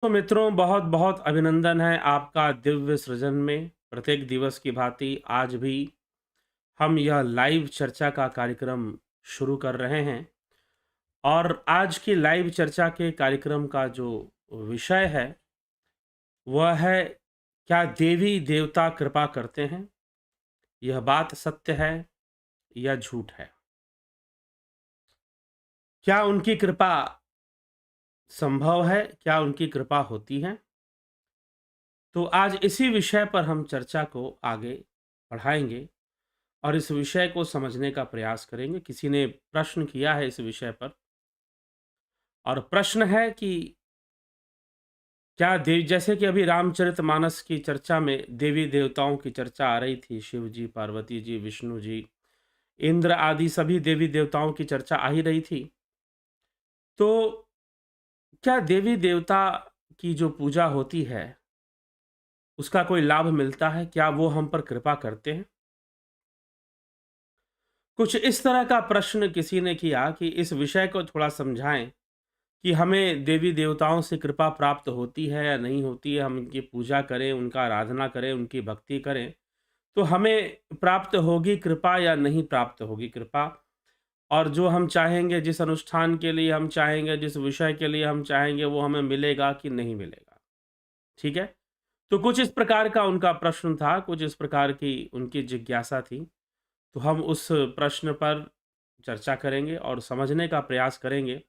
तो मित्रों, बहुत बहुत अभिनंदन है आपका दिव्य सृजन में। प्रत्येक दिवस की भांति आज भी हम यह लाइव चर्चा का कार्यक्रम शुरू कर रहे हैं। और आज की लाइव चर्चा के कार्यक्रम का जो विषय है वह है, क्या देवी देवता कृपा करते हैं? यह बात सत्य है या झूठ है? क्या उनकी कृपा संभव है? क्या उनकी कृपा होती है? तो आज इसी विषय पर हम चर्चा को आगे बढ़ाएंगे और इस विषय को समझने का प्रयास करेंगे। किसी ने प्रश्न किया है इस विषय पर, और प्रश्न है कि क्या देव जैसे कि अभी रामचरितमानस की चर्चा में देवी देवताओं की चर्चा आ रही थी, शिव जी, पार्वती जी, विष्णु जी, इंद्र आदि सभी देवी देवताओं की चर्चा आ ही रही थी। तो क्या देवी देवता की जो पूजा होती है उसका कोई लाभ मिलता है? क्या वो हम पर कृपा करते हैं? कुछ इस तरह का प्रश्न किसी ने किया कि इस विषय को थोड़ा समझाएं कि हमें देवी देवताओं से कृपा प्राप्त होती है या नहीं होती है। हम उनकी पूजा करें, उनका आराधना करें, उनकी भक्ति करें, तो हमें प्राप्त होगी कृपा या नहीं प्राप्त होगी कृपा? और जो हम चाहेंगे, जिस अनुष्ठान के लिए हम चाहेंगे, जिस विषय के लिए हम चाहेंगे, वो हमें मिलेगा कि नहीं मिलेगा? ठीक है? तो कुछ इस प्रकार का उनका प्रश्न था, कुछ इस प्रकार की उनकी जिज्ञासा थी। तो हम उस प्रश्न पर चर्चा करेंगे और समझने का प्रयास करेंगे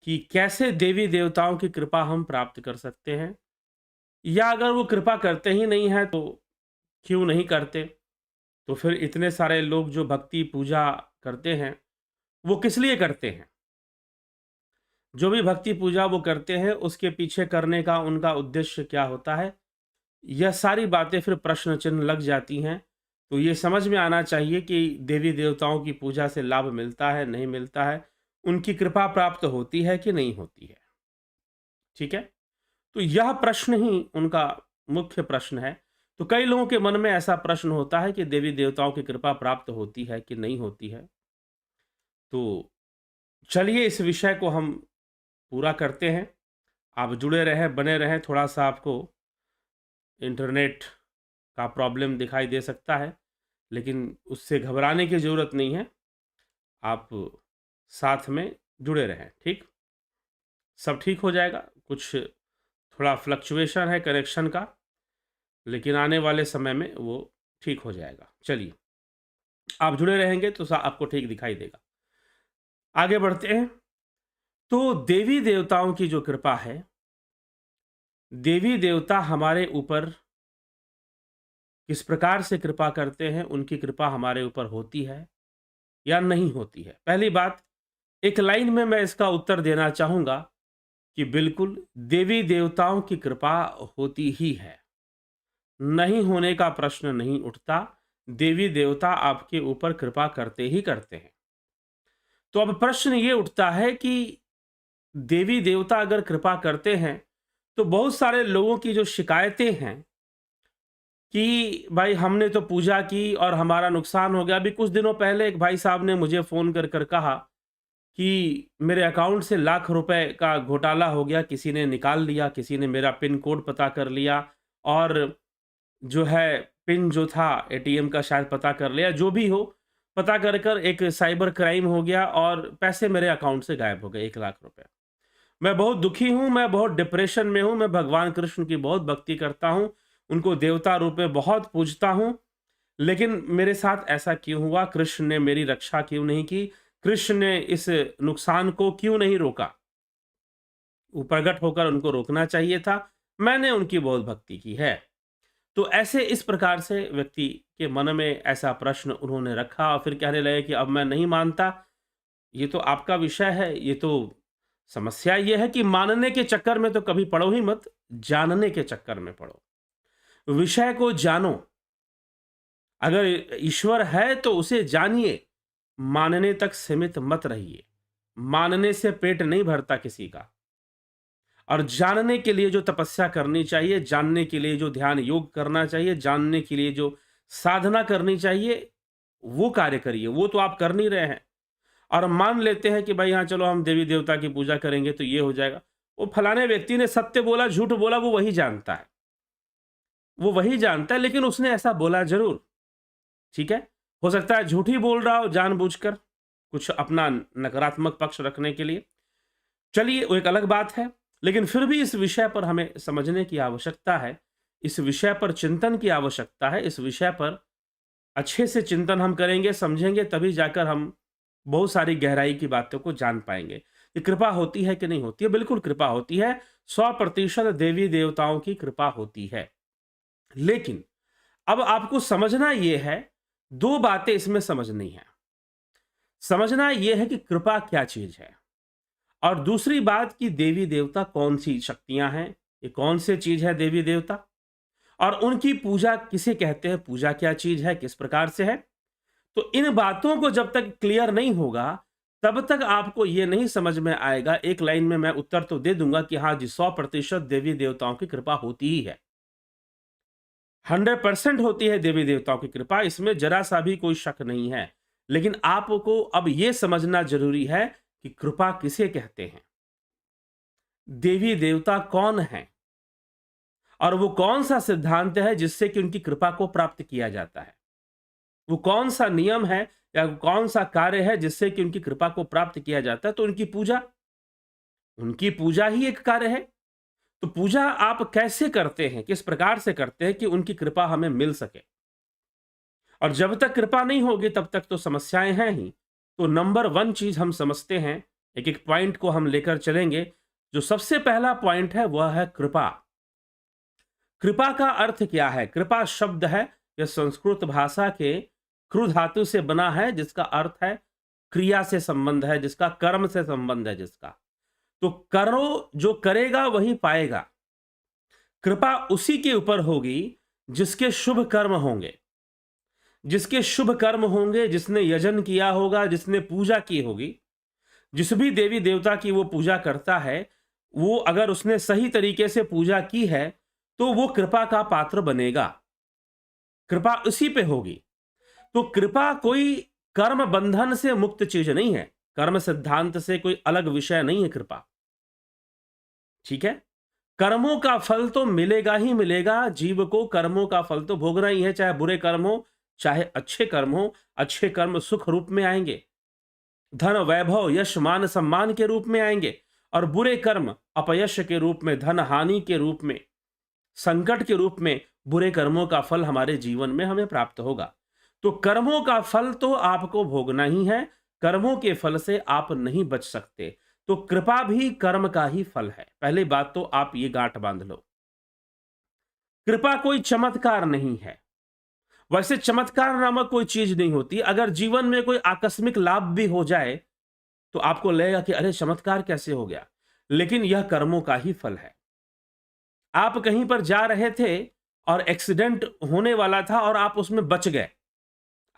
कि कैसे देवी देवताओं की कृपा हम प्राप्त कर सकते हैं, या अगर वो कृपा करते ही नहीं है तो क्यों नहीं करते? तो फिर इतने सारे लोग जो भक्ति पूजा करते हैं वो किस लिए करते हैं? जो भी भक्ति पूजा वो करते हैं उसके पीछे करने का उनका उद्देश्य क्या होता है? यह सारी बातें फिर प्रश्न चिन्ह लग जाती हैं। तो ये समझ में आना चाहिए कि देवी देवताओं की पूजा से लाभ मिलता है, नहीं मिलता है, उनकी कृपा प्राप्त होती है कि नहीं होती है। ठीक है? तो यह प्रश्न ही उनका मुख्य प्रश्न है। तो कई लोगों के मन में ऐसा प्रश्न होता है कि देवी देवताओं की कृपा प्राप्त होती है कि नहीं होती है। तो चलिए इस विषय को हम पूरा करते हैं। आप जुड़े रहें, बने रहें। थोड़ा सा आपको इंटरनेट का प्रॉब्लम दिखाई दे सकता है, लेकिन उससे घबराने की ज़रूरत नहीं है। आप साथ में जुड़े रहें, ठीक? सब ठीक हो जाएगा। कुछ थोड़ा फ्लक्चुएशन है कनेक्शन का, लेकिन आने वाले समय में वो ठीक हो जाएगा। चलिए, आप जुड़े रहेंगे तो आपको ठीक दिखाई देगा। आगे बढ़ते हैं। तो देवी देवताओं की जो कृपा है, देवी देवता हमारे ऊपर किस प्रकार से कृपा करते हैं, उनकी कृपा हमारे ऊपर होती है या नहीं होती है? पहली बात, एक लाइन में मैं इसका उत्तर देना चाहूँगा कि बिल्कुल देवी देवताओं की कृपा होती ही है। नहीं होने का प्रश्न नहीं उठता। देवी देवता आपके ऊपर कृपा करते ही करते हैं। तो अब प्रश्न ये उठता है कि देवी देवता अगर कृपा करते हैं, तो बहुत सारे लोगों की जो शिकायतें हैं कि भाई हमने तो पूजा की और हमारा नुकसान हो गया। अभी कुछ दिनों पहले एक भाई साहब ने मुझे फ़ोन कर कर कहा कि मेरे अकाउंट से लाख रुपए का घोटाला हो गया, किसी ने निकाल लिया, किसी ने मेरा पिन कोड पता कर लिया, और जो है पिन जो था एटीएम का शायद पता कर लिया। जो भी हो, पता कर कर एक साइबर क्राइम हो गया और पैसे मेरे अकाउंट से गायब हो गए, 1 लाख रुपए। मैं बहुत दुखी हूँ, मैं बहुत डिप्रेशन में हूँ, मैं भगवान कृष्ण की बहुत भक्ति करता हूँ, उनको देवता रूप में बहुत पूजता हूँ, लेकिन मेरे साथ ऐसा क्यों हुआ? कृष्ण ने मेरी रक्षा क्यों नहीं की? कृष्ण ने इस नुकसान को क्यों नहीं रोका? वो प्रकट होकर उनको रोकना चाहिए था। मैंने उनकी बहुत भक्ति की है। तो ऐसे इस प्रकार से व्यक्ति के मन में ऐसा प्रश्न उन्होंने रखा और फिर कहने लगे कि अब मैं नहीं मानता। ये तो आपका विषय है, ये तो समस्या ये है कि मानने के चक्कर में तो कभी पड़ो ही मत, जानने के चक्कर में पड़ो। विषय को जानो। अगर ईश्वर है तो उसे जानिए, मानने तक सीमित मत रहिए। मानने से पेट नहीं भरता किसी का। और जानने के लिए जो तपस्या करनी चाहिए, जानने के लिए जो ध्यान योग करना चाहिए, जानने के लिए जो साधना करनी चाहिए, वो कार्य करिए। वो तो आप कर नहीं रहे हैं। और मान लेते हैं कि भाई हाँ चलो हम देवी देवता की पूजा करेंगे तो ये हो जाएगा। वो फलाने व्यक्ति ने सत्य बोला, झूठ बोला, वो वही जानता है। वो वही जानता है, लेकिन उसने ऐसा बोला ज़रूर, ठीक है? हो सकता है झूठ ही बोल रहा हो जानबूझकर, कुछ अपना नकारात्मक पक्ष रखने के लिए। चलिए, वो एक अलग बात है, लेकिन फिर भी इस विषय पर हमें समझने की आवश्यकता है, इस विषय पर चिंतन की आवश्यकता है, इस विषय पर अच्छे से चिंतन हम करेंगे, समझेंगे, तभी जाकर हम बहुत सारी गहराई की बातों को जान पाएँगे। कि कृपा होती है कि नहीं होती है? बिल्कुल कृपा होती है, 100% देवी-देवताओं की कृपा होती है। लेकिन अब आपको समझना ये है, 2 बातें इसमें समझनी है। समझना ये है कि कृपा क्या चीज़ है? और दूसरी बात कि देवी-देवता कौन-सी शक्तियाँ हैं? ये कौन से चीज़ है देवी-देवता? और उनकी पूजा किसे कहते हैं? पूजा क्या चीज़ है? किस प्रकार से है? तो इन बातों को जब तक क्लियर नहीं होगा, तब तक आपको ये नहीं समझ में आएगा। एक लाइन में मैं उत्तर तो दे दूँगा कि हाँ जी, 100% देवी-देवताओं की कृपा होती ही है। 100% होती है देवी-देवताओं की कृपा, इसमें ज़रा-सा भी कोई शक नहीं है। लेकिन आपको अब ये समझना ज़रूरी है कि कृपा किसे कहते हैं? देवी-देवता कौन हैं? और वो कौन-सा सिद्धांत है जिससे कि उनकी कृपा को प्राप्त किया जाता है? वो कौन-सा नियम है या कौन-सा कार्य है जिससे कि उनकी कृपा को प्राप्त किया जाता है? तो उनकी पूजा ही एक कार्य है। तो पूजा आप कैसे करते हैं? किस प्रकार से करते हैं कि उनकी कृपा हमें मिल सके? और जब तक कृपा नहीं होगी तब तक तो समस्याएँ हैं ही। तो नंबर 1 चीज़ हम समझते हैं, एक-एक पॉइंट को हम लेकर चलेंगे। जो सबसे पहला पॉइंट है वह है कृपा। कृपा का अर्थ क्या है? कृपा शब्द है, यह संस्कृत भाषा के कृ धातु से बना है, जिसका अर्थ है क्रिया से संबंध है, जिसका कर्म से संबंध है जिसका। तो करो, जो करेगा वही पाएगा। कृपा उसी के ऊपर होगी जिसके शुभ कर्म होंगे। जिसके शुभ कर्म होंगे, जिसने यजन किया होगा, जिसने पूजा की होगी, जिस भी देवी देवता की वो पूजा करता है, वो अगर उसने सही तरीके से पूजा की है, तो वो कृपा का पात्र बनेगा। कृपा उसी पे होगी। तो कृपा कोई कर्म बंधन से मुक्त चीज नहीं है। कर्म सिद्धांत से कोई अलग विषय नहीं है कृपा। ठीक है? कर्मों का फल तो मिलेगा ही मिलेगा, जीव को कर्मों का फल तो भोगना ही है, चाहे बुरे कर्म हो, चाहे अच्छे कर्म हो। अच्छे कर्म सुख रूप में आएंगे, धन, वैभव, यश, मान, सम्मान के रूप में आएंगे, और बुरे कर्म अपयश के रूप में, धन हानि के रूप में, संकट के रूप में बुरे कर्मों का फल हमारे जीवन में हमें प्राप्त होगा। तो कर्मों का फल तो आपको भोगना ही है, कर्मों के फल से आप नहीं बच सकते। तो कृपा भी कर्म का ही फल है। पहली बात तो आप ये गांठ बांध लो। कृपा कोई चमत्कार नहीं है। वैसे चमत्कार नामक कोई चीज नहीं होती। अगर जीवन में कोई आकस्मिक लाभ भी हो जाए, तो आपको लगेगा कि अरे चमत्कार कैसे हो गया, लेकिन यह कर्मों का ही फल है। आप कहीं पर जा रहे थे और एक्सीडेंट होने वाला था और आप उसमें बच गए।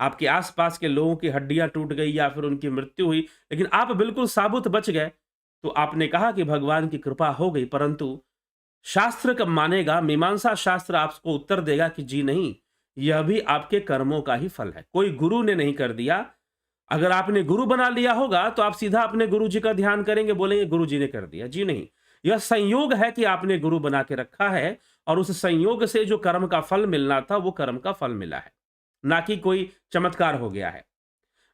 आपके आसपास के लोगों की हड्डियां टूट गई या फिर उनकी मृत्यु हुई, लेकिन आप बिल्कुल साबुत बच गए। तो आपने कहा कि भगवान की कृपा हो गई, परंतु शास्त्र कब मानेगा? मीमांसा शास्त्र आपको उत्तर देगा कि जी नहीं, यह भी आपके कर्मों का ही फल है, कोई गुरु ने नहीं कर दिया। अगर आपने गुरु बना लिया होगा तो आप सीधा अपने गुरु जी का ध्यान करेंगे, बोलेंगे गुरु जी ने कर दिया। जी नहीं, यह संयोग है कि आपने गुरु बना के रखा है, और उस संयोग से जो कर्म का फल मिलना था वो कर्म का फल मिला है, ना कि कोई चमत्कार हो गया है।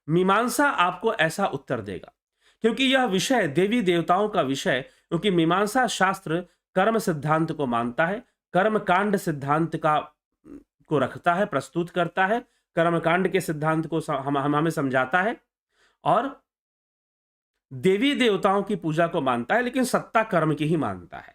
मीमांसा आपको ऐसा उत्तर देगा, क्योंकि यह विषय देवी देवताओं का विषय, क्योंकि मीमांसा शास्त्र कर्म सिद्धांत को मानता है, कर्म कांड सिद्धांत को रखता है, प्रस्तुत करता है, कर्म कांड के सिद्धांत को हमें समझाता है, और देवी देवताओं की पूजा को मानता है, लेकिन सत्ता कर्म की ही मानता है।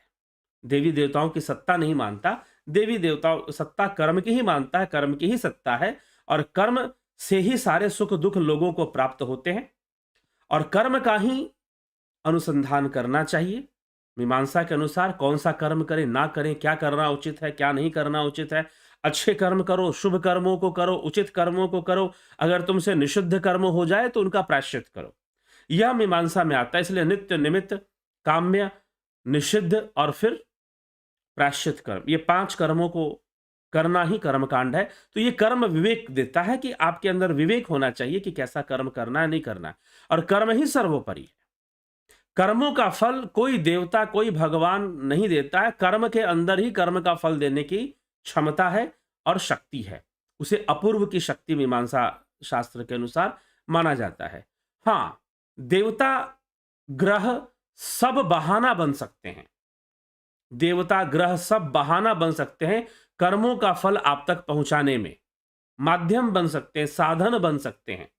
देवी देवताओं की सत्ता नहीं मानता, देवी देवताओं सत्ता कर्म की ही मानता है, कर्म की ही सत्ता है, और कर्म से ही सारे सुख दुख लोगों को प्राप्त होते हैं, और कर्म का ही अनुसंधान करना चाहिए। मीमांसा के अनुसार कौन सा कर्म करें, ना करें, क्या करना उचित है, क्या नहीं करना उचित है। अच्छे कर्म करो, शुभ कर्मों को करो, उचित कर्मों को करो। अगर तुमसे निषिद्ध कर्म हो जाए तो उनका प्रायश्चित करो। यह मीमांसा में आता है। इसलिए नित्य, निमित्त, काम्य, निषिद्ध और फिर प्रायश्चित कर्म, ये 5 कर्मों को करना ही कर्मकांड है। तो ये कर्म विवेक देता है कि आपके अंदर विवेक होना चाहिए कि कैसा कर्म करना है, नहीं करना है, और कर्म ही सर्वोपरि है। कर्मों का फल कोई देवता, कोई भगवान नहीं देता है। कर्म के अंदर ही कर्म का फल देने की क्षमता है और शक्ति है। उसे अपूर्व की शक्ति मीमांसा शास्त्र के अनुसार माना जाता है। हाँ, देवता, ग्रह सब बहाना बन सकते हैं। देवता, ग्रह सब बहाना बन सकते हैं कर्मों का फल आप तक पहुंचाने में, माध्यम बन सकते हैं, साधन बन सकते हैं।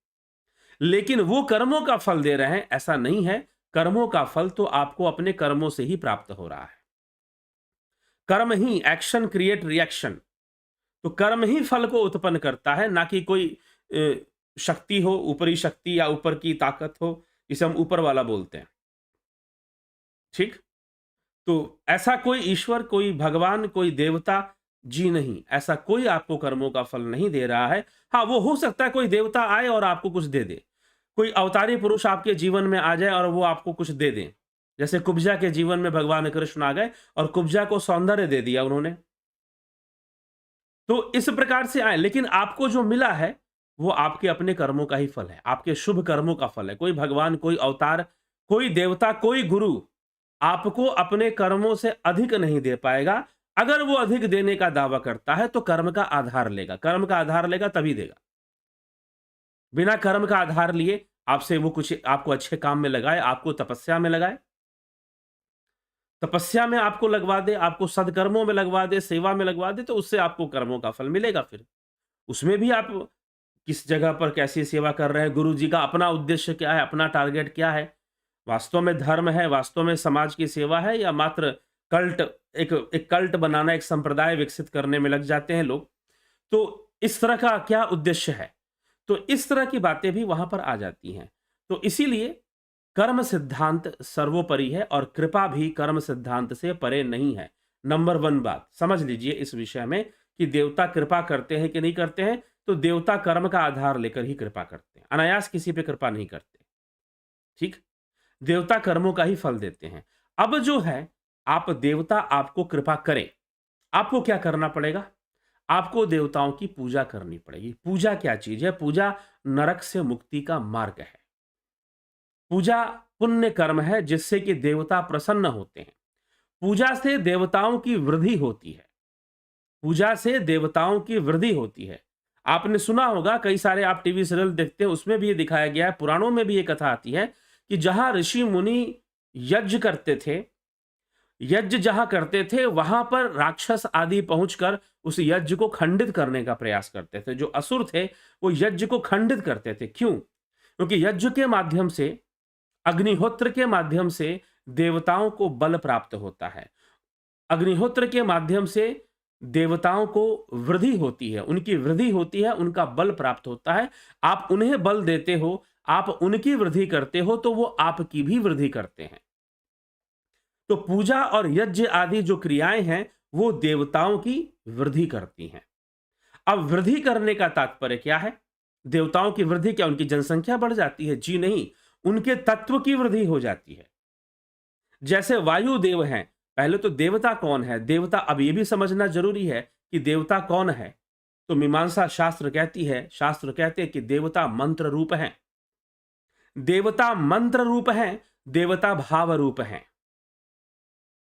लेकिन वो कर्मों का फल दे रहे हैं, ऐसा नहीं है। कर्मों का फल तो आपको अपने कर्मों से ही प्राप्त हो रहा है। कर्म ही, एक्शन क्रिएट रिएक्शन, तो कर्म ही फल को उत्पन्न करता है, ना कि कोई शक्ति हो, ऊपरी शक्ति या ऊपर की ताकत हो, जिसे हम ऊपर वाला बोलते हैं। ठीक, तो ऐसा कोई ईश्वर, कोई भगवान, कोई देवता जी नहीं, ऐसा कोई आपको कर्मों का फल नहीं दे रहा है। हाँ, वो हो सकता है कोई देवता आए और आपको कुछ दे दे, कोई अवतारी पुरुष आपके जीवन में आ जाए और वो आपको कुछ दे दें। जैसे कुब्जा के जीवन में भगवान कृष्ण आ गए और कुब्जा को सौंदर्य दे दिया उन्होंने। तो इस प्रकार से आए, लेकिन आपको जो मिला है वो आपके अपने कर्मों का ही फल है, आपके शुभ कर्मों का फल है। कोई भगवान, कोई अवतार, कोई देवता, कोई गुरु आपको अपने कर्मों से अधिक नहीं दे पाएगा। अगर वो अधिक देने का दावा करता है तो कर्म का आधार लेगा, कर्म का आधार लेगा तभी देगा। बिना कर्म का आधार लिए आपसे वो कुछ आपको अच्छे काम में लगाए, आपको तपस्या में लगाए, तपस्या में आपको लगवा दे, आपको सदकर्मों में लगवा दे, सेवा में लगवा दे, तो उससे आपको कर्मों का फल मिलेगा। फिर उसमें भी आप किस जगह पर कैसी सेवा कर रहे हैं, गुरु जी का अपना उद्देश्य क्या है, अपना टारगेट क्या है, वास्तव में धर्म है, वास्तव में समाज की सेवा है, या मात्र कल्ट, एक कल्ट बनाना, एक संप्रदाय विकसित करने में लग जाते हैं लोग। तो इस तरह का क्या उद्देश्य है, तो इस तरह की बातें भी वहां पर आ जाती हैं। तो इसीलिए कर्म सिद्धांत सर्वोपरि है और कृपा भी कर्म सिद्धांत से परे नहीं है। नंबर 1 बात समझ लीजिए इस विषय में कि देवता कृपा करते हैं कि नहीं करते हैं। तो देवता कर्म का आधार लेकर ही कृपा करते हैं, अनायास किसी पे कृपा नहीं करते। ठीक, देवता कर्मों का ही फल देते हैं। अब जो है, आप देवता आपको कृपा करें, आपको क्या करना पड़ेगा? आपको देवताओं की पूजा करनी पड़ेगी। पूजा क्या चीज है? पूजा नरक से मुक्ति का मार्ग है। पूजा पुण्य कर्म है जिससे कि देवता प्रसन्न होते हैं। पूजा से देवताओं की वृद्धि होती है। पूजा से देवताओं की वृद्धि होती है। आपने सुना होगा, कई सारे आप टीवी सीरियल देखते हैं, उसमें भी ये दिखाया गया है, पुराणों में भी ये कथा आती है कि जहां ऋषि मुनि यज्ञ करते थे, यज्ञ जहां करते थे, वहां पर राक्षस आदि पहुंचकर उस यज्ञ को खंडित करने का प्रयास करते थे। जो असुर थे वो यज्ञ को खंडित करते थे। क्यों? क्योंकि यज्ञ के माध्यम से, अग्निहोत्र के माध्यम से देवताओं को बल प्राप्त होता है। अग्निहोत्र के माध्यम से देवताओं को वृद्धि होती है, उनकी वृद्धि होती है, उनका बल प्राप्त होता है। आप उन्हें बल देते हो, आप उनकी वृद्धि करते हो, तो वो आपकी भी वृद्धि करते हैं। तो पूजा और यज्ञ आदि जो क्रियाएं हैं वो देवताओं की वृद्धि करती हैं। अब वृद्धि करने का तात्पर्य क्या है? देवताओं की वृद्धि क्या उनकी जनसंख्या बढ़ जाती है? जी नहीं, उनके तत्व की वृद्धि हो जाती है। जैसे वायुदेव हैं, पहले तो देवता कौन है? देवता, अब यह भी समझना जरूरी है कि देवता कौन है। तो मीमांसा शास्त्र कहती है, शास्त्र कहते हैं कि देवता मंत्र रूप हैं। देवता मंत्र रूप हैं, देवता भाव रूप हैं।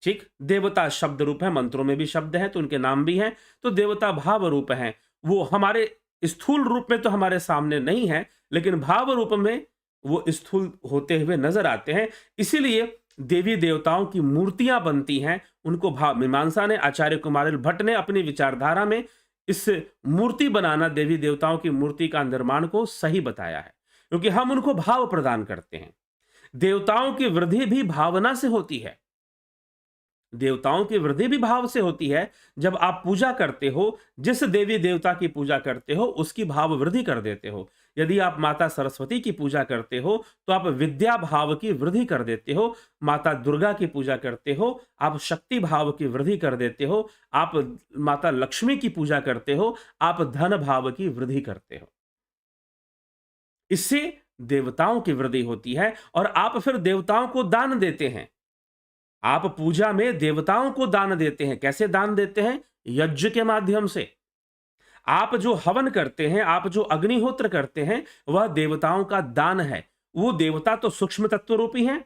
ठीक, देवता शब्द रूप है, मंत्रों में भी शब्द हैं तो उनके नाम भी हैं। तो देवता भाव रूप हैं, वो हमारे स्थूल रूप में तो हमारे सामने नहीं है, लेकिन भाव रूप में वो स्थूल होते हुए नजर आते हैं। इसीलिए देवी देवताओं की मूर्तियां बनती हैं, उनको भाव, मीमांसा ने, आचार्य कुमारिल भट्ट ने अपनी विचारधारा में इस मूर्ति बनाना, देवी देवताओं की मूर्ति का निर्माण को सही बताया है, क्योंकि हम उनको भाव प्रदान करते हैं। देवताओं की वृद्धि भी भावना से होती है। देवताओं की वृद्धि भी भाव से होती है। जब आप पूजा करते हो, जिस देवी देवता की पूजा करते हो उसकी भाव वृद्धि कर देते हो। यदि आप माता सरस्वती की पूजा करते हो तो आप विद्या भाव की वृद्धि कर देते हो। माता दुर्गा की पूजा करते हो, आप शक्ति भाव की वृद्धि कर देते हो। आप माता लक्ष्मी की पूजा करते हो, आप धन भाव की वृद्धि करते हो। इससे देवताओं की वृद्धि होती है और आप फिर देवताओं को दान देते हैं। आप पूजा में देवताओं को दान देते हैं। कैसे दान देते हैं? यज्ञ के माध्यम से। आप जो हवन करते हैं, आप जो अग्निहोत्र करते हैं, वह देवताओं का दान है। वो देवता तो सूक्ष्म तत्व रूपी हैं,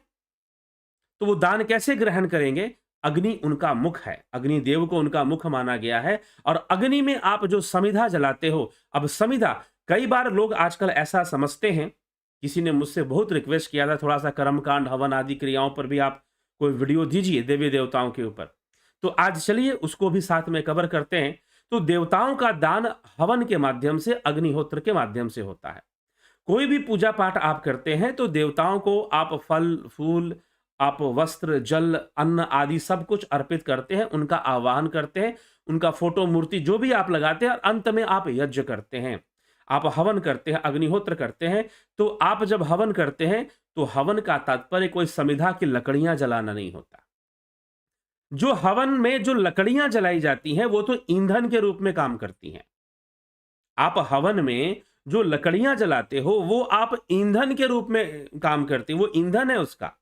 तो वो दान कैसे ग्रहण करेंगे? अग्नि उनका मुख है, अग्निदेव को उनका मुख माना गया है। और अग्नि में आप जो समिधा जलाते हो, अब समिधा कई बार लोग आजकल ऐसा समझते हैं, किसी ने मुझसे बहुत रिक्वेस्ट किया था थोड़ा-सा कर्मकांड, हवन आदि क्रियाओं पर भी आप कोई वीडियो दीजिए देवी-देवताओं के ऊपर। तो आज चलिए उसको भी साथ में कवर करते हैं। तो देवताओं का दान हवन के माध्यम से, अग्निहोत्र के माध्यम से होता है। कोई भी पूजा पाठ आप करते हैं तो देवताओं को आप फल, फूल, आप वस्त्र, जल, अन्न आदि सब कुछ अर्पित करते हैं, उनका आवाहन करते हैं, उनका फोटो, मूर्ति जो भी आप लगाते हैं और अंत में आप यज्ञ करते हैं। आप हवन करते हैं, अग्निहोत्र करते हैं। तो आप जब हवन करते हैं तो हवन का तात्पर्य कोई समिधा की लकड़ियां जलाना नहीं होता। जो हवन में जो लकड़ियां जलाई जाती हैं वो तो ईंधन के रूप में काम करती हैं। आप हवन में जो लकड़ियां जलाते हो वो आप ईंधन के रूप में काम करती, वो ईंधन है उसका।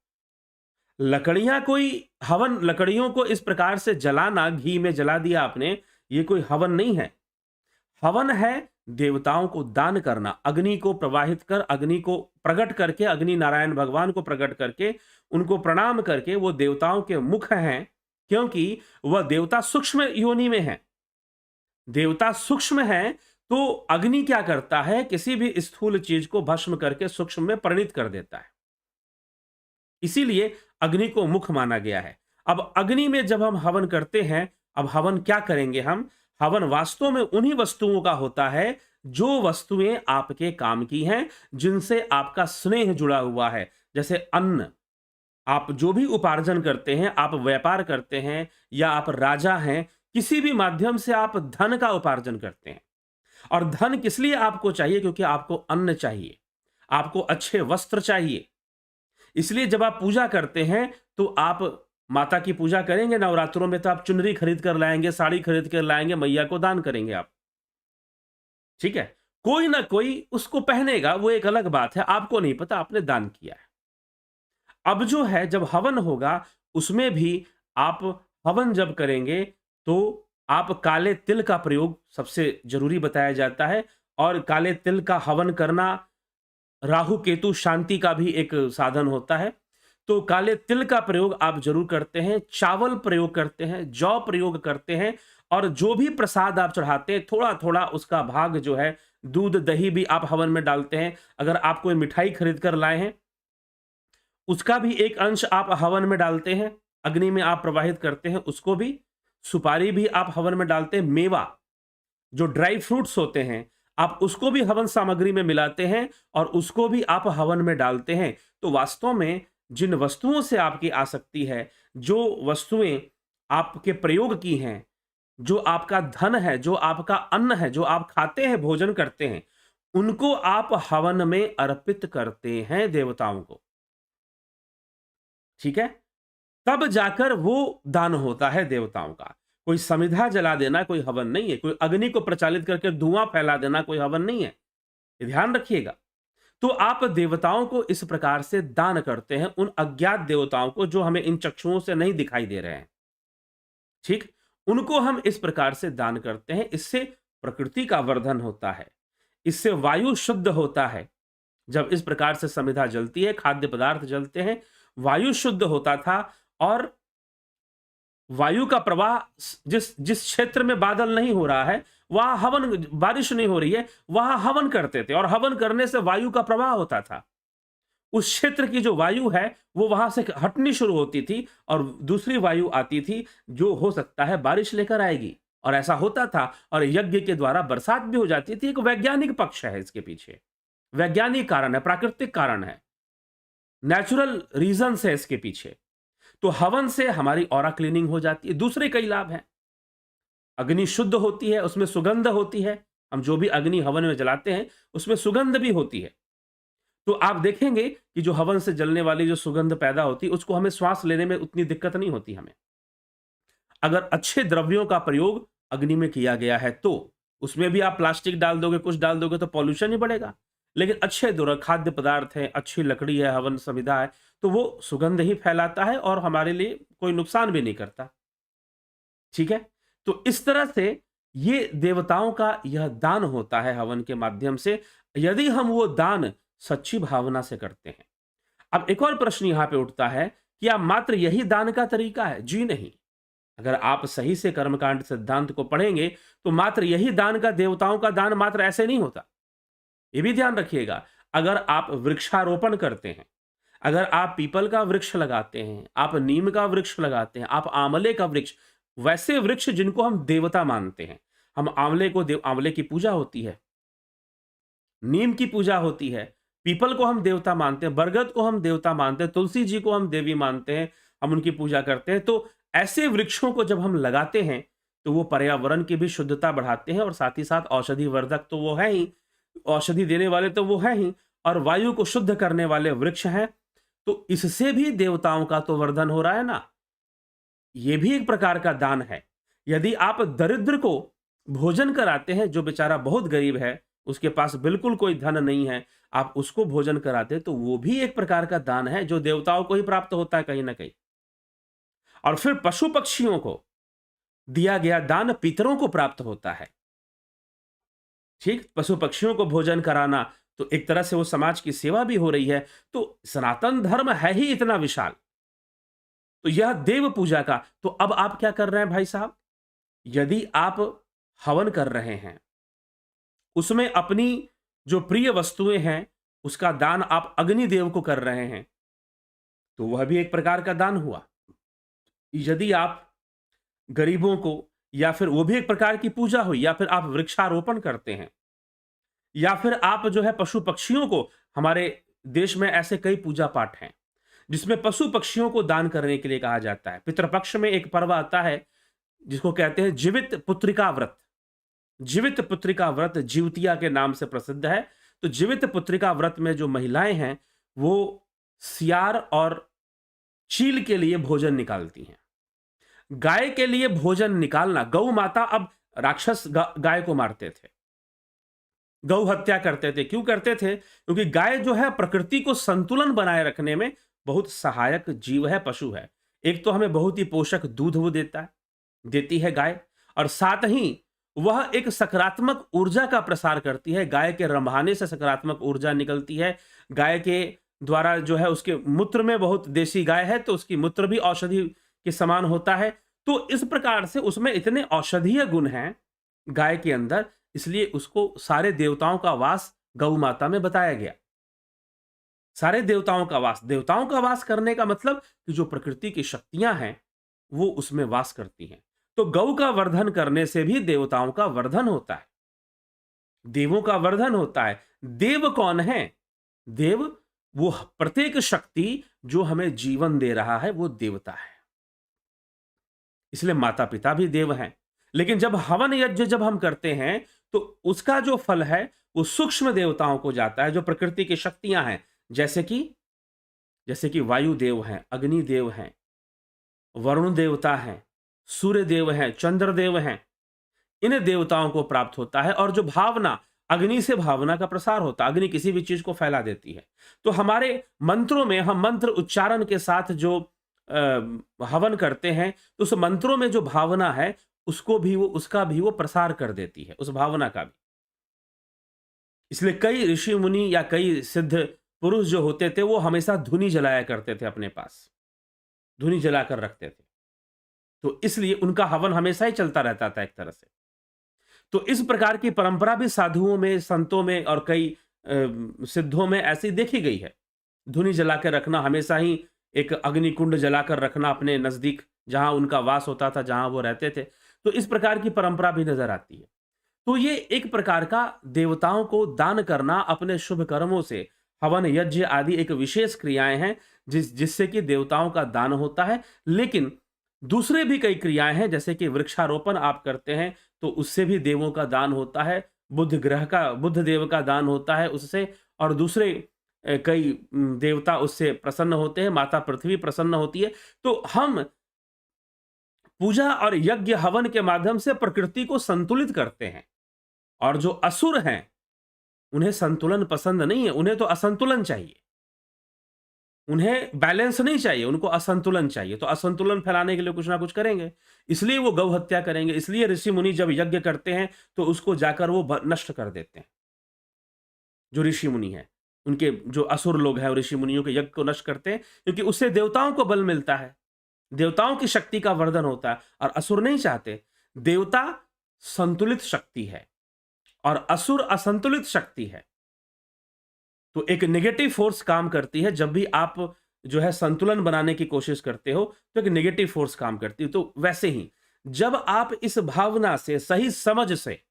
लकड़ियां कोई हवन, लकड़ियों को इस प्रकार से जलाना, घी में जला दिया आपने, ये कोई हवन नहीं है। हवन है देवताओं को दान करना, अग्नि को प्रवाहित कर, अग्नि को प्रकट करके, अग्नि नारायण भगवान को प्रकट करके, उनको प्रणाम करके, वो देवताओं के मुख हैं, क्योंकि वह देवता सूक्ष्म योनि में है। देवता सूक्ष्म है तो अग्नि क्या करता है? किसी भी स्थूल चीज को भस्म करके सूक्ष्म में परिणित कर देता है। इसीलिए अग्नि को मुख माना गया है। अब अग्नि में जब हम हवन करते हैं, अब हवन क्या करेंगे हम? हवन वास्तव में उन्हीं वस्तुओं का होता है जो वस्तुएं आपके काम की हैं, जिनसे आपका स्नेह जुड़ा हुआ है। जैसे अन्न, आप जो भी उपार्जन करते हैं, आप व्यापार करते हैं या आप राजा हैं, किसी भी माध्यम से आप धन का उपार्जन करते हैं। और धन किस लिए आपको चाहिए? क्योंकि आपको अन्न चाहिए, आपको अच्छे वस्त्र चाहिए। इसलिए जब आप पूजा करते हैं तो आप माता की पूजा करेंगे नवरात्रों में, तो आप चुनरी खरीद कर लाएंगे, साड़ी खरीद कर लाएंगे, मैया को दान करेंगे आप। ठीक है, कोई ना कोई उसको पहनेगा, वो एक अलग बात है, आपको नहीं पता, आपने दान किया है। अब जो है, जब हवन होगा उसमें भी आप हवन जब करेंगे तो आप काले तिल का प्रयोग सबसे जरूरी बताया जाता है। और काले तिल का हवन करना राहु केतु शांति का भी एक साधन होता है। तो काले तिल का प्रयोग आप जरूर करते हैं, चावल प्रयोग करते हैं, जौ प्रयोग करते हैं। और जो भी प्रसाद आप चढ़ाते हैं, थोड़ा थोड़ा उसका भाग जो है, दूध दही भी आप हवन में डालते हैं। अगर आप कोई मिठाई खरीद कर लाए हैं, उसका भी एक अंश आप हवन में डालते हैं, अग्नि में आप प्रवाहित करते हैं उसको भी। सुपारी भी आप हवन में डालते हैं। मेवा, जो ड्राई फ्रूट्स होते हैं, आप उसको भी हवन सामग्री में मिलाते हैं और उसको भी आप हवन में डालते हैं। तो वास्तव में जिन वस्तुओं से आपकी आसक्ति है, जो वस्तुएं आपके प्रयोग की हैं, जो आपका धन है, जो आपका अन्न है, जो आप खाते हैं, भोजन करते हैं, उनको आप हवन में अर्पित करते हैं देवताओं को। ठीक है, तब जाकर वो दान होता है देवताओं का। कोई समिधा जला देना कोई हवन नहीं है, कोई अग्नि को प्रचालित करके धुआं फैला देना कोई हवन नहीं है, ये ध्यान रखिएगा। तो आप देवताओं को इस प्रकार से दान करते हैं, उन अज्ञात देवताओं को जो हमें इन चक्षुओं से नहीं दिखाई दे रहे हैं। ठीक, उनको हम इस प्रकार से दान करते हैं। इससे प्रकृति का वर्धन होता है, इससे वायु शुद्ध होता है। जब इस प्रकार से समिधा जलती है, खाद्य पदार्थ जलते हैं, वायु शुद्ध होता था। और वायु का प्रवाह, जिस जिस क्षेत्र में बादल नहीं हो रहा है, वहां हवन, बारिश नहीं हो रही है, वहां हवन करते थे और हवन करने से वायु का प्रवाह होता था। उस क्षेत्र की जो वायु है वो वहां से हटनी शुरू होती थी और दूसरी वायु आती थी, जो हो सकता है बारिश लेकर आएगी। और ऐसा होता था और यज्ञ के द्वारा बरसात भी हो जाती थी। एक वैज्ञानिक पक्ष है इसके पीछे, वैज्ञानिक कारण है, प्राकृतिक कारण है, नेचुरल रीजन है इसके पीछे। तो हवन से हमारी ऑरा क्लीनिंग हो जाती है। दूसरे कई लाभ हैं, अग्नि शुद्ध होती है, उसमें सुगंध होती है। हम जो भी अग्नि हवन में जलाते हैं उसमें सुगंध भी होती है। तो आप देखेंगे कि जो हवन से जलने वाली जो सुगंध पैदा होती है, उसको हमें श्वास लेने में उतनी दिक्कत नहीं होती हमें। अगर अच्छे द्रव्यों का प्रयोग अग्नि में किया गया है तो उसमें भी आप प्लास्टिक डाल दोगे, कुछ डाल दोगे तो पॉल्यूशन ही बढ़ेगा। लेकिन अच्छे खाद्य पदार्थ है, अच्छी लकड़ी है, हवन संविधा है, तो वो सुगंध ही फैलाता है और हमारे लिए कोई नुकसान भी नहीं करता। ठीक है, तो इस तरह से ये देवताओं का यह दान होता है हवन के माध्यम से, यदि हम वो दान सच्ची भावना से करते हैं। अब एक और प्रश्न यहां पे उठता है क्या मात्र यही दान का तरीका है? जी नहीं। अगर आप सही से कर्मकांड सिद्धांत को पढ़ेंगे तो मात्र यही दान का, देवताओं का दान मात्र ऐसे नहीं होता। ये भी ध्यान रखिएगा, अगर आप वृक्षारोपण करते हैं, अगर आप पीपल का वृक्ष लगाते हैं, आप नीम का वृक्ष लगाते हैं, आप आंवले का वृक्ष, वैसे वृक्ष जिनको हम देवता मानते हैं, हम आंवले को आंवले की पूजा होती है, नीम की पूजा होती है, पीपल को हम देवता मानते हैं, बरगद को हम देवता मानते हैं, तुलसी जी को हम देवी मानते हैं, हम उनकी पूजा करते हैं। तो ऐसे वृक्षों को जब हम लगाते हैं तो वो पर्यावरण की भी शुद्धता बढ़ाते हैं और साथ ही साथ औषधि वर्धक तो वो है ही, औषधि देने वाले तो वो है ही, और वायु को शुद्ध करने वाले वृक्ष हैं। तो इससे भी देवताओं का तो वर्धन हो रहा है ना। ये भी एक प्रकार का दान है। यदि आप दरिद्र को भोजन कराते हैं, जो बेचारा बहुत गरीब है, उसके पास बिल्कुल कोई धन नहीं है, आप उसको भोजन कराते हैं, तो वो भी एक प्रकार का दान है जो देवताओं को ही प्राप्त होता है कहीं ना कहीं। और फिर पशु पक्षियों को दिया गया दान पितरों को प्राप्त होता है। ठीक, पशु पक्षियों को भोजन कराना तो एक तरह से वो समाज की सेवा भी हो रही है। तो सनातन धर्म है ही इतना विशाल, तो यह देव पूजा का। तो अब आप क्या कर रहे हैं भाई साहब, यदि आप हवन कर रहे हैं, उसमें अपनी जो प्रिय वस्तुएं हैं उसका दान आप अग्निदेव को कर रहे हैं, तो वह भी एक प्रकार का दान हुआ। यदि आप गरीबों को, या फिर वो भी एक प्रकार की पूजा हुई, या फिर आप वृक्षारोपण करते हैं, या फिर आप जो है पशु पक्षियों को, हमारे देश में ऐसे कई पूजा पाठ हैं जिसमें पशु पक्षियों को दान करने के लिए कहा जाता है। पितृपक्ष में एक पर्व आता है जिसको कहते हैं जीवित पुत्रिका व्रत। जीवित पुत्रिका व्रत जीवतिया के नाम से प्रसिद्ध है। तो जीवित पुत्रिका व्रत में जो महिलाएं हैं वो सियार और चील के लिए भोजन निकालती हैं। गाय के लिए भोजन निकालना, गौ माता अब राक्षस गाय को मारते थे, गौ हत्या करते थे। क्यों करते थे? क्योंकि गाय जो है प्रकृति को संतुलन बनाए रखने में बहुत सहायक जीव है, पशु है। एक तो हमें बहुत ही पोषक दूध वो देती है गाय, और साथ ही वह एक सकारात्मक ऊर्जा का प्रसार करती है। गाय के रंभाने से सकारात्मक ऊर्जा निकलती है। गाय के द्वारा जो है, उसके मूत्र में, बहुत देसी गाय है तो उसकी मूत्र भी औषधि के समान होता है। तो इस प्रकार से उसमें इतने औषधीय गुण हैं गाय के अंदर, इसलिए उसको सारे देवताओं का वास गौ माता में बताया गया। सारे देवताओं का वास, देवताओं का वास करने का मतलब कि जो प्रकृति की शक्तियां हैं वो उसमें वास करती हैं। तो गौ का वर्धन करने से भी देवताओं का वर्धन होता है, देवों का वर्धन होता है। देव कौन है? देव वो प्रत्येक शक्ति जो हमें जीवन दे रहा है, वो देवता है। इसलिए माता पिता भी देव हैं। लेकिन जब हवन यज्ञ जब हम करते हैं तो उसका जो फल है वो सूक्ष्म देवताओं को जाता है, जो प्रकृति की शक्तियां हैं, जैसे कि वायु देव हैं, अग्नि देव हैं, वरुण देवता हैं, सूर्य देव हैं, चंद्र देव हैं। इन देवताओं को प्राप्त होता है। और जो भावना, अग्नि से भावना का प्रसार होता है, अग्नि किसी भी चीज को फैला देती है। तो हमारे मंत्रों में हम मंत्र उच्चारण के साथ जो हवन करते हैं तो उस मंत्रों में जो भावना है उसको भी वो, उसका भी वो प्रसार कर देती है, उस भावना का भी। इसलिए कई ऋषि मुनि या कई सिद्ध पुरुष जो होते थे वो हमेशा धुनी जलाया करते थे, अपने पास धुनी जलाकर रखते थे। तो इसलिए उनका हवन हमेशा ही चलता रहता था एक तरह से। तो इस प्रकार की परंपरा भी साधुओं में, संतों में और कई सिद्धों में ऐसी देखी गई है। धुनी जलाकर रखना, हमेशा ही एक अग्निकुंड जलाकर रखना अपने नजदीक, जहां उनका वास होता था, जहां वो रहते थे। तो इस प्रकार की परंपरा भी नजर आती है। तो ये एक प्रकार का देवताओं को दान करना, अपने शुभ कर्मों से, हवन यज्ञ आदि एक विशेष क्रियाएं हैं जिससे कि देवताओं का दान होता है। लेकिन दूसरे भी कई क्रियाएं हैं, जैसे कि वृक्षारोपण आप करते हैं तो उससे भी देवों का दान होता है, बुद्ध देव का दान होता है उससे, और दूसरे कई देवता उससे प्रसन्न होते हैं, माता पृथ्वी प्रसन्न होती है। तो हम पूजा और यज्ञ हवन के माध्यम से प्रकृति को संतुलित करते हैं। और जो असुर हैं उन्हें संतुलन पसंद नहीं है, उन्हें तो असंतुलन चाहिए, उन्हें बैलेंस नहीं चाहिए, उनको असंतुलन चाहिए। तो असंतुलन फैलाने के लिए कुछ ना कुछ करेंगे, इसलिए वो गौ हत्या करेंगे। इसलिए ऋषि मुनि जब यज्ञ करते हैं तो उसको जाकर वो नष्ट कर देते हैं, जो ऋषि मुनि है। उनके जो असुर लोग हैं, ऋषि मुनियों के यज्ञ को नष्ट करते हैं, क्योंकि उससे देवताओं को बल मिलता है, देवताओं की शक्ति का वर्धन होता है। और असुर नहीं चाहते। देवता संतुलित शक्ति है और असुर असंतुलित शक्ति है। तो एक नेगेटिव फोर्स काम करती है। जब भी आप जो है संतुलन बनाने की कोशिश करते हो, तो एक नेगेटिव फोर्स काम करती है। तो वैसे ही जब आप इस भावना से, सही समझ से,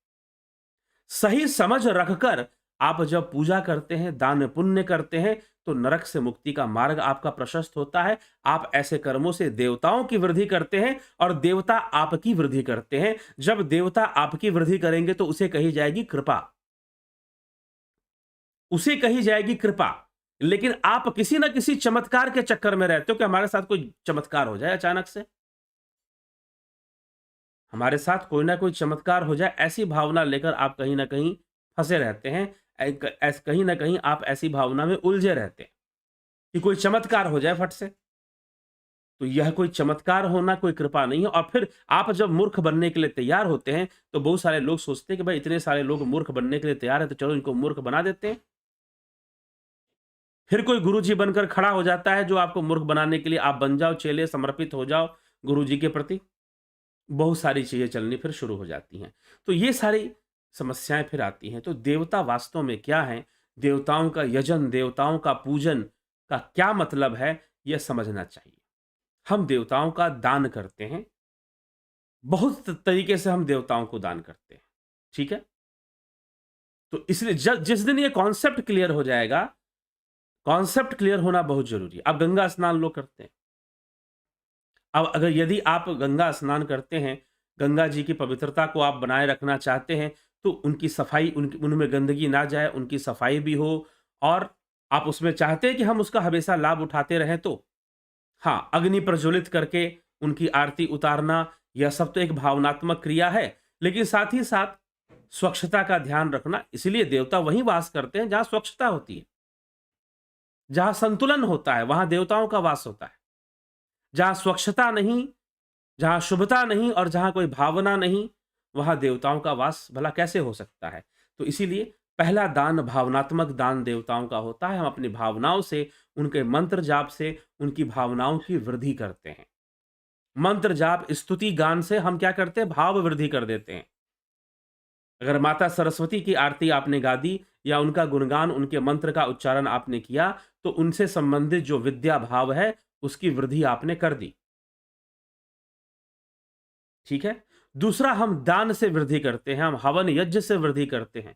सही समझ रखकर आप जब पूजा करते हैं, दान पुण्य करते हैं, तो नरक से मुक्ति का मार्ग आपका प्रशस्त होता है। आप ऐसे कर्मों से देवताओं की वृद्धि करते हैं और देवता आपकी वृद्धि करते हैं। जब देवता आपकी वृद्धि करेंगे तो उसे कही जाएगी कृपा, उसे कही जाएगी कृपा। लेकिन आप किसी ना किसी चमत्कार के चक्कर में रहते हो कि हमारे साथ कोई चमत्कार हो जाए, अचानक से हमारे साथ कोई ना कोई चमत्कार हो जाए, ऐसी भावना लेकर आप कहीं ना कहीं फंसे रहते हैं। कहीं ना कहीं आप ऐसी भावना में उलझे रहते हैं कि कोई चमत्कार हो जाए फट से। तो यह कोई चमत्कार होना कोई कृपा नहीं है। और फिर आप जब मूर्ख बनने के लिए तैयार होते हैं, तो बहुत सारे लोग सोचते हैं कि भाई इतने सारे लोग मूर्ख बनने के लिए तैयार है, तो चलो इनको मूर्ख बना देते हैं। फिर कोई गुरुजी बनकर खड़ा हो जाता है जो आपको मूर्ख बनाने के लिए, आप बन जाओ चेले, समर्पित हो जाओ गुरुजी के प्रति। बहुत सारी चीजें चलनी फिर शुरू हो जाती हैं। तो ये सारी समस्याएं फिर आती हैं। तो देवता वास्तव में क्या है, देवताओं का यजन, देवताओं का पूजन का क्या मतलब है, यह समझना चाहिए। हम देवताओं का दान करते हैं, बहुत तरीके से हम देवताओं को दान करते हैं, ठीक है। तो इसलिए जिस दिन ये कॉन्सेप्ट क्लियर हो जाएगा, कॉन्सेप्ट क्लियर होना बहुत जरूरी है। अब गंगा स्नान लोग करते हैं। अब अगर यदि आप गंगा स्नान करते हैं, गंगा जी की पवित्रता को आप बनाए रखना चाहते हैं, तो उनकी सफाई, उनमें गंदगी ना जाए, उनकी सफाई भी हो, और आप उसमें चाहते हैं कि हम उसका हमेशा लाभ उठाते रहें, तो हाँ, अग्नि प्रज्वलित करके उनकी आरती उतारना, यह सब तो एक भावनात्मक क्रिया है। लेकिन साथ ही साथ स्वच्छता का ध्यान रखना। इसलिए देवता वहीं वास करते हैं जहां स्वच्छता होती है, जहां संतुलन होता है, वहां देवताओं का वास होता है। जहां स्वच्छता नहीं, जहां शुभता नहीं और जहां कोई भावना नहीं, वहां देवताओं का वास भला कैसे हो सकता है। तो इसीलिए पहला दान भावनात्मक दान देवताओं का होता है। हम अपनी भावनाओं से, उनके मंत्र जाप से उनकी भावनाओं की वृद्धि करते हैं। मंत्र जाप, स्तुति गान से हम क्या करते हैं, भाव वृद्धि कर देते हैं। अगर माता सरस्वती की आरती आपने गा दी या उनका गुणगान, उनके मंत्र का उच्चारण आपने किया, तो उनसे संबंधित जो विद्या भाव है उसकी वृद्धि आपने कर दी, ठीक है। दूसरा, हम दान से वृद्धि करते हैं, हम हवन यज्ञ से वृद्धि करते हैं,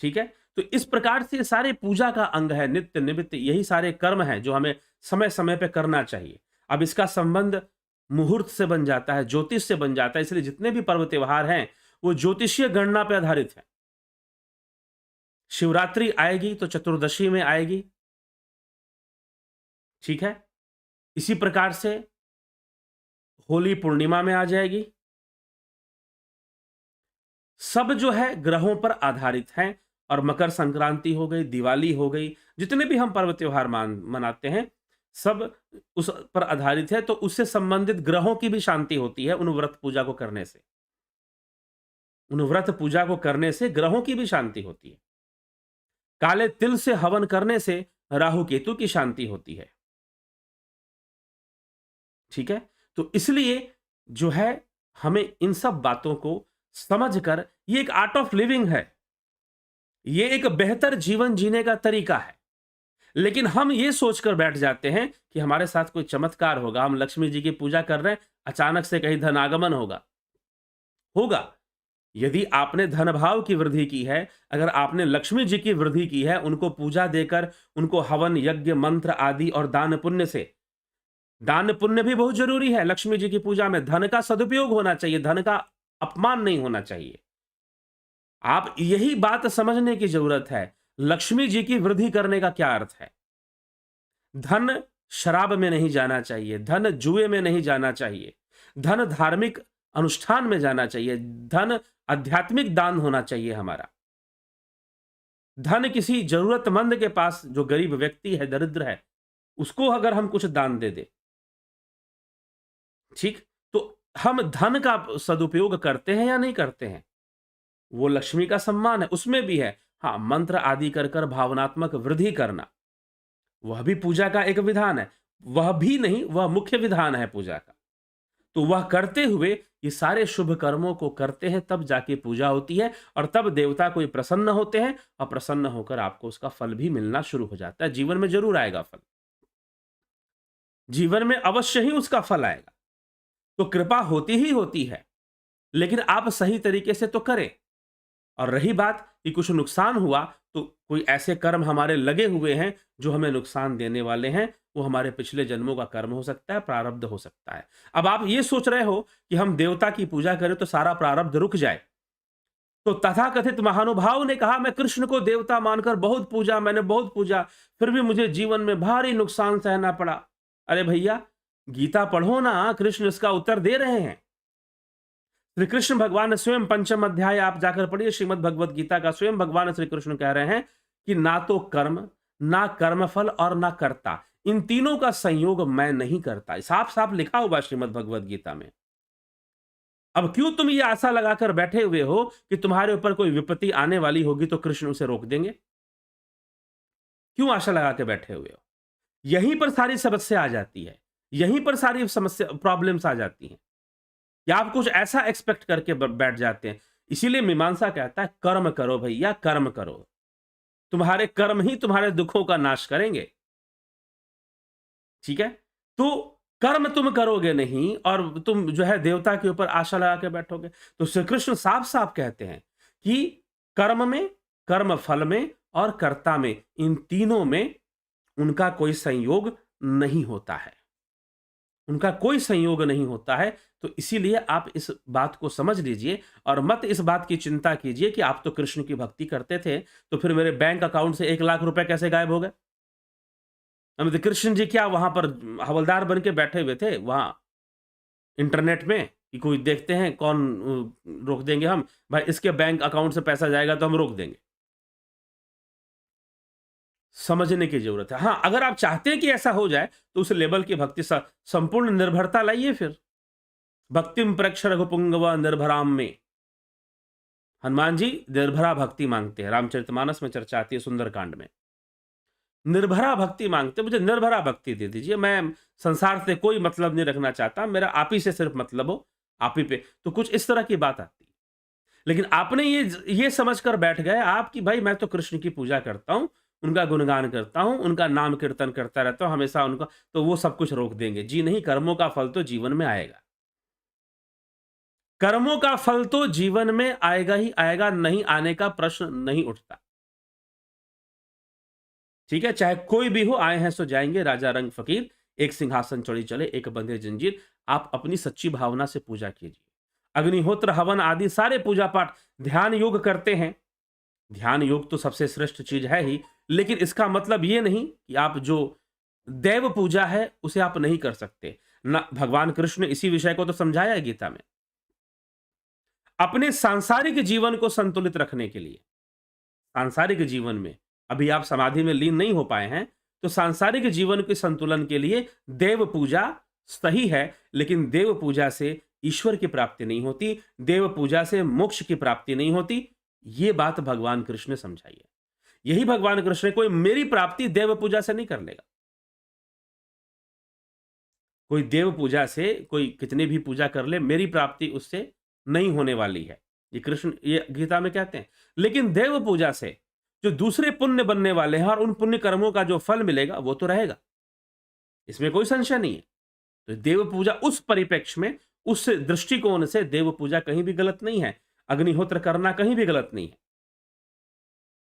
ठीक है। तो इस प्रकार से ये सारे पूजा का अंग है, नित्य निमित्त यही सारे कर्म हैं जो हमें समय समय पे करना चाहिए। अब इसका संबंध मुहूर्त से बन जाता है, ज्योतिष से बन जाता है। इसलिए जितने भी पर्व त्योहार हैं वो ज्योतिषीय गणना पे आधारित है। शिवरात्रि आएगी तो चतुर्दशी में आएगी, ठीक है। इसी प्रकार से होली पूर्णिमा में आ जाएगी। सब जो है ग्रहों पर आधारित हैं। और मकर संक्रांति हो गई, दिवाली हो गई, जितने भी हम पर्व त्योहार मनाते हैं, सब उस पर आधारित है। तो उससे संबंधित ग्रहों की भी शांति होती है उन व्रत पूजा को करने से। उन व्रत पूजा को करने से ग्रहों की भी शांति होती है। काले तिल से हवन करने से राहु केतु की शांति होती है, ठीक है। तो इसलिए जो है हमें इन सब बातों को समझकर, ये एक आर्ट ऑफ लिविंग है, ये एक बेहतर जीवन जीने का तरीका है। लेकिन हम ये सोचकर बैठ जाते हैं कि हमारे साथ कोई चमत्कार होगा, हम लक्ष्मी जी की पूजा कर रहे हैं, अचानक से कहीं धनागमन होगा। होगा, यदि आपने धन भाव की वृद्धि की है, अगर आपने लक्ष्मी जी की वृद्धि की है, उनको पूजा देकर, उनको हवन यज्ञ मंत्र आदि और दान पुण्य से, दान पुण्य भी बहुत जरूरी है। लक्ष्मी जी की पूजा में धन का सदुपयोग होना चाहिए, धन का अपमान नहीं होना चाहिए। आप यही बात समझने की जरूरत है। लक्ष्मी जी की वृद्धि करने का क्या अर्थ है। धन शराब में नहीं जाना चाहिए, धन जुए में नहीं जाना चाहिए, धन धार्मिक अनुष्ठान में जाना चाहिए, धन आध्यात्मिक दान होना चाहिए हमारा। धन किसी जरूरतमंद के पास, जो गरीब व्यक्ति है, दरिद्र है, उसको अगर हम कुछ दान दे दे, ठीक, तो हम धन का सदुपयोग करते हैं या नहीं करते हैं, वो लक्ष्मी का सम्मान है, उसमें भी है। हाँ, मंत्र आदि कर कर भावनात्मक वृद्धि करना, वह भी पूजा का एक विधान है। वह भी नहीं, वह मुख्य विधान है पूजा का। तो वह करते हुए ये सारे शुभ कर्मों को करते हैं, तब जाके पूजा होती है और तब देवता कोई प्रसन्न होते हैं और प्रसन्न होकर आपको उसका फल भी मिलना शुरू हो जाता है। जीवन में ज़रूर आएगा फल। जीवन में अवश्य ही उसका फल आएगा। तो कृपा होती ही होती है, लेकिन आप सही तरीके से तो करें। और रही बात कि कुछ नुकसान हुआ, तो कोई ऐसे कर्म हमारे लगे हुए हैं जो हमें नुकसान देने वाले हैं, वो हमारे पिछले जन्मों का कर्म हो सकता है, प्रारब्ध हो सकता है। अब आप ये सोच रहे हो कि हम देवता की पूजा करें तो सारा प्रारब्ध रुक जाए। तो तथाकथित महानुभाव ने कहा, मैं कृष्ण को देवता मानकर बहुत पूजा, मैंने बहुत पूजा, फिर भी मुझे जीवन में भारी नुकसान सहना पड़ा। अरे भैया, गीता पढ़ो ना, कृष्ण इसका उत्तर दे रहे हैं। श्री कृष्ण भगवान ने स्वयं पंचम अध्याय आप जाकर पढ़िए श्रीमद् भगवत गीता का। स्वयं भगवान श्री कृष्ण कह रहे हैं कि ना तो कर्म, ना कर्मफल और ना कर्ता, इन तीनों का संयोग मैं नहीं करता। साफ साफ लिखा हुआ श्रीमद् भगवत गीता में। अब क्यों तुम ये आशा लगाकर बैठे हुए हो कि तुम्हारे ऊपर कोई विपत्ति आने वाली होगी तो कृष्ण उसे रोक देंगे? क्यों आशा लगा के बैठे हुए हो? यहीं पर सारी समस्या आ जाती है, यहीं पर सारी समस्या प्रॉब्लम्स आ जाती हैं। या आप कुछ ऐसा एक्सपेक्ट करके बैठ जाते हैं। इसीलिए मीमांसा कहता है, कर्म करो भैया, कर्म करो। तुम्हारे कर्म ही तुम्हारे दुखों का नाश करेंगे। ठीक है? तो कर्म तुम करोगे नहीं और तुम जो है देवता के ऊपर आशा लगा के बैठोगे। तो श्री कृष्ण साफ साफ कहते हैं कि कर्म में, कर्म फल में और कर्ता में, इन तीनों में उनका कोई संयोग नहीं होता है। उनका कोई संयोग नहीं होता है। तो इसीलिए आप इस बात को समझ लीजिए और मत इस बात की चिंता कीजिए कि आप तो कृष्ण की भक्ति करते थे, तो फिर मेरे बैंक अकाउंट से 1 लाख रुपए कैसे गायब हो गए? तो कृष्ण जी क्या वहां पर हवलदार बन के बैठे हुए थे वहां इंटरनेट में कि कोई देखते हैं कौन रोक देंगे हम, भाई इसके बैंक अकाउंट से पैसा जाएगा तो हम रोक देंगे। समझने की जरूरत है। हाँ, अगर आप चाहते हैं कि ऐसा हो जाए तो उस लेवल की भक्ति संपूर्ण निर्भरता लाइए। फिर भक्तिम प्रेक्ष रघुपुंगव निर्भराम में हनुमान जी निर्भरा भक्ति मांगते हैं। रामचरितमानस में चर्चा आती है सुंदरकांड में। निर्भरा भक्ति मांगते, मुझे निर्भरा भक्ति दे दीजिए, मैं संसार से कोई मतलब नहीं रखना चाहता, मेरा आप ही से सिर्फ मतलब हो, आप ही पे। तो कुछ इस तरह की बात आती है। लेकिन आपने ये समझ कर बैठ गए आप कि भाई मैं तो कृष्ण की पूजा करता हूं, उनका गुणगान करता हूं, उनका नाम कीर्तन करता रहता हूं हमेशा उनका, तो वो सब कुछ रोक देंगे। जी नहीं, कर्मों का फल तो जीवन में आएगा। कर्मों का फल तो जीवन में आएगा ही आएगा, नहीं आने का प्रश्न नहीं उठता। ठीक है, चाहे कोई भी हो, आए हैं सो जाएंगे, राजा रंग फकीर, एक सिंहासन चढ़ी चले, एक बंधे जंजीर। आप अपनी सच्ची भावना से पूजा कीजिए। अग्निहोत्र, हवन आदि सारे पूजा पाठ, ध्यान योग करते हैं। ध्यान योग तो सबसे श्रेष्ठ चीज है ही, लेकिन इसका मतलब ये नहीं कि आप जो देव पूजा है उसे आप नहीं कर सकते ना। भगवान कृष्ण ने इसी विषय को तो समझाया है गीता में। अपने सांसारिक जीवन को संतुलित रखने के लिए, सांसारिक जीवन में अभी आप समाधि में लीन नहीं हो पाए हैं, तो सांसारिक जीवन के संतुलन के लिए देव पूजा सही है, लेकिन देव पूजा से ईश्वर की प्राप्ति नहीं होती, देव पूजा से मोक्ष की प्राप्ति नहीं होती। ये बात भगवान कृष्ण ने समझाई है। यही भगवान कृष्ण, कोई मेरी प्राप्ति देव पूजा से नहीं कर लेगा। कोई देव पूजा से कोई कितनी भी पूजा कर ले, मेरी प्राप्ति उससे नहीं होने वाली है। ये कृष्ण ये गीता में कहते हैं। लेकिन देव पूजा से जो दूसरे पुण्य बनने वाले हैं और उन पुण्य कर्मों का जो फल मिलेगा वो तो रहेगा, इसमें कोई संशय नहीं है। तो देव पूजा उस परिप्रेक्ष्य में, उस दृष्टिकोण से देव पूजा कहीं भी गलत नहीं है। अग्निहोत्र करना कहीं भी गलत नहीं है,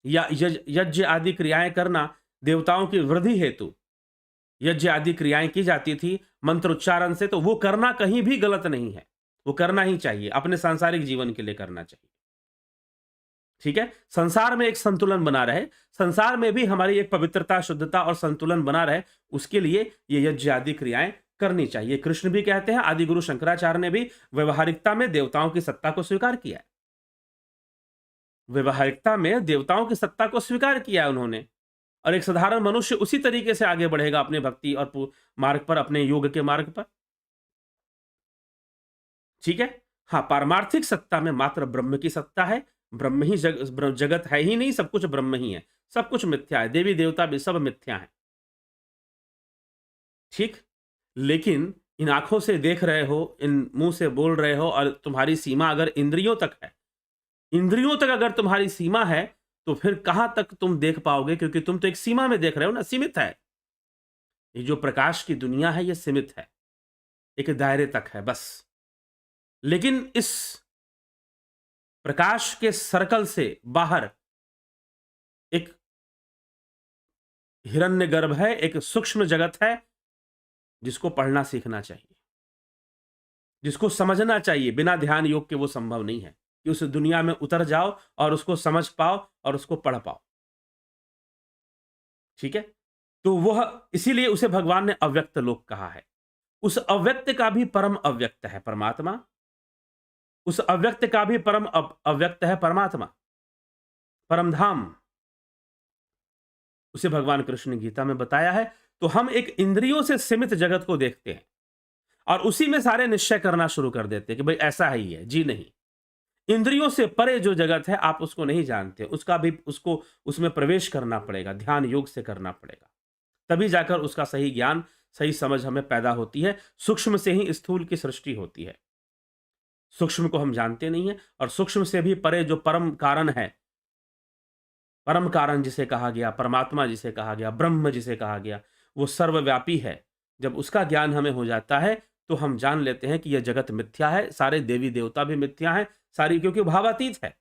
या यज्ञ आदि क्रियाएं करना देवताओं की वृद्धि हेतु यज्ञ आदि क्रियाएं की जाती थी मंत्र उच्चारण से, तो वो करना कहीं भी गलत नहीं है। वो करना ही चाहिए, अपने सांसारिक जीवन के लिए करना चाहिए। ठीक है, संसार में एक संतुलन बना रहे, संसार में भी हमारी एक पवित्रता, शुद्धता और संतुलन बना रहे, उसके लिए ये यज्ञ आदि क्रियाएं करनी चाहिए। कृष्ण भी कहते हैं, आदि गुरु शंकराचार्य ने भी व्यवहारिकता में देवताओं की सत्ता को स्वीकार किया है। व्यवहारिकता में देवताओं की सत्ता को स्वीकार किया है उन्होंने। और एक साधारण मनुष्य उसी तरीके से आगे बढ़ेगा अपने भक्ति और मार्ग पर, अपने योग के मार्ग पर। ठीक है, हाँ, पारमार्थिक सत्ता में मात्र ब्रह्म की सत्ता है, ब्रह्म ही जगत है ही नहीं, सब कुछ ब्रह्म ही है, सब कुछ मिथ्या है, देवी देवता भी सब मिथ्या है। ठीक, लेकिन इन आंखों से देख रहे हो, इन मुंह से बोल रहे हो, और तुम्हारी सीमा अगर इंद्रियों तक है, इंद्रियों तक अगर तुम्हारी सीमा है, तो फिर कहां तक तुम देख पाओगे, क्योंकि तुम तो एक सीमा में देख रहे हो ना, सीमित है। ये जो प्रकाश की दुनिया है ये सीमित है, एक दायरे तक है बस। लेकिन इस प्रकाश के सर्कल से बाहर एक हिरण्यगर्भ है, एक सूक्ष्म जगत है, जिसको पढ़ना सीखना चाहिए, जिसको समझना चाहिए। बिना ध्यान योग के वो संभव नहीं है कि उस दुनिया में उतर जाओ और उसको समझ पाओ और उसको पढ़ पाओ। ठीक है, तो वह इसीलिए उसे भगवान ने अव्यक्त लोक कहा है। उस अव्यक्त का भी परम अव्यक्त है परमात्मा, उस अव्यक्त का भी परम अव्यक्त है परमात्मा, परम धाम। उसे भगवान कृष्ण ने गीता में बताया है। तो हम एक इंद्रियों से सीमित जगत को देखते हैं और उसी में सारे निश्चय करना शुरू कर देते हैं कि भाई ऐसा ही है। जी नहीं, इंद्रियों से परे जो जगत है आप उसको नहीं जानते, उसका भी उसको उसमें प्रवेश करना पड़ेगा, ध्यान योग से करना पड़ेगा, तभी जाकर उसका सही ज्ञान, सही समझ हमें पैदा होती है। सूक्ष्म से ही स्थूल की सृष्टि होती है। सूक्ष्म को हम जानते नहीं है, और सूक्ष्म से भी परे जो परम कारण है, परम कारण जिसे कहा गया, परमात्मा जिसे कहा गया, ब्रह्म जिसे कहा गया, वो सर्वव्यापी है। जब उसका ज्ञान हमें हो जाता है तो हम जान लेते हैं कि यह जगत मिथ्या है, सारे देवी देवता भी मिथ्या हैं, सारी, क्योंकि भावातीत है,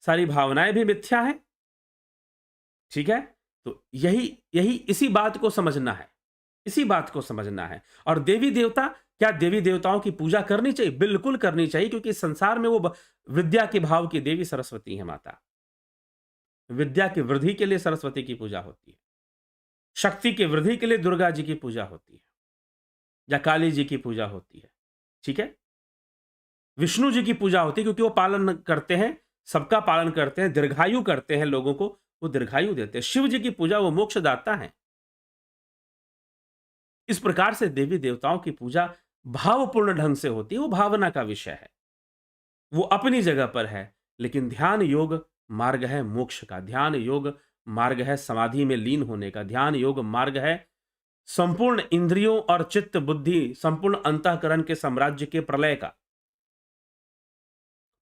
सारी भावनाएं भी मिथ्या हैं। ठीक है, तो यही यही इसी बात को समझना है, इसी बात को समझना है। और देवी देवता, क्या देवी देवताओं की पूजा करनी चाहिए? बिल्कुल करनी चाहिए, क्योंकि इस संसार में वो विद्या के भाव की देवी सरस्वती है माता। विद्या की वृद्धि के लिए सरस्वती की पूजा होती है, शक्ति की वृद्धि के लिए दुर्गा जी की पूजा होती है, या काली जी की पूजा होती है। ठीक है, विष्णु जी की पूजा होती है, क्योंकि वो पालन करते हैं, सबका पालन करते हैं, दीर्घायु करते हैं, लोगों को वो दीर्घायु देते हैं। शिव जी की पूजा, वो मोक्षदाता है। इस प्रकार से देवी देवताओं की पूजा भावपूर्ण ढंग से होती है, वो भावना का विषय है, वो अपनी जगह पर है। लेकिन ध्यान योग मार्ग है मोक्ष का, ध्यान योग मार्ग है समाधि में लीन होने का, ध्यान योग मार्ग है संपूर्ण इंद्रियों और चित्त बुद्धि, संपूर्ण अंतःकरण के साम्राज्य के प्रलय का,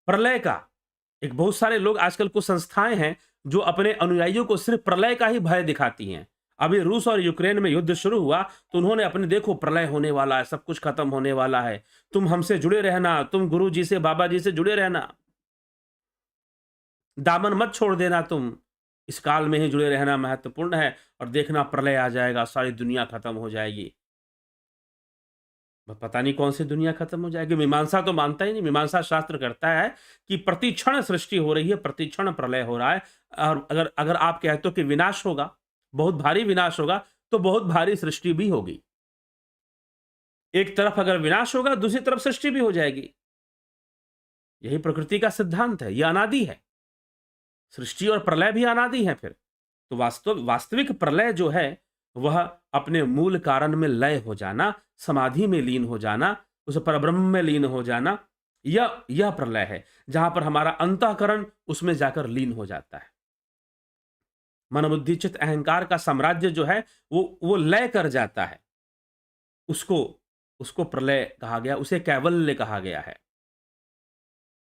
प्रलय का। एक बहुत सारे लोग आजकल कुछ संस्थाएं हैं जो अपने अनुयायियों को सिर्फ प्रलय का ही भय दिखाती हैं। अभी रूस और यूक्रेन में युद्ध शुरू हुआ तो उन्होंने अपने, देखो प्रलय होने वाला है, सब कुछ खत्म होने वाला है, तुम हमसे जुड़े रहना, तुम गुरु जी से, बाबा जी से जुड़े रहना, दामन मत छोड़ देना, तुम इस काल में ही जुड़े रहना महत्वपूर्ण है, और देखना प्रलय आ जाएगा, सारी दुनिया खत्म हो जाएगी। पता नहीं कौन सी दुनिया खत्म हो जाएगी। मीमांसा तो मानता ही नहीं। मीमांसा शास्त्र करता है कि प्रतिक्षण सृष्टि हो रही है, प्रतिक्षण प्रलय हो रहा है, और अगर अगर आप कहते हो कि विनाश होगा, बहुत भारी विनाश होगा, तो बहुत भारी सृष्टि भी होगी। एक तरफ अगर विनाश होगा, दूसरी तरफ सृष्टि भी हो जाएगी। यही प्रकृति का सिद्धांत है, यह अनादि है। सृष्टि और प्रलय भी अनादि है। फिर तो वास्तविक प्रलय जो है वह अपने मूल कारण में लय हो जाना, समाधि में लीन हो जाना, उस परब्रह्म में लीन हो जाना, यह प्रलय है, जहां पर हमारा अंतःकरण उसमें जाकर लीन हो जाता है। मन बुद्धि चित्त अहंकार का साम्राज्य जो है वो लय कर जाता है। उसको उसको प्रलय कहा गया, उसे कैवल्य कहा गया है,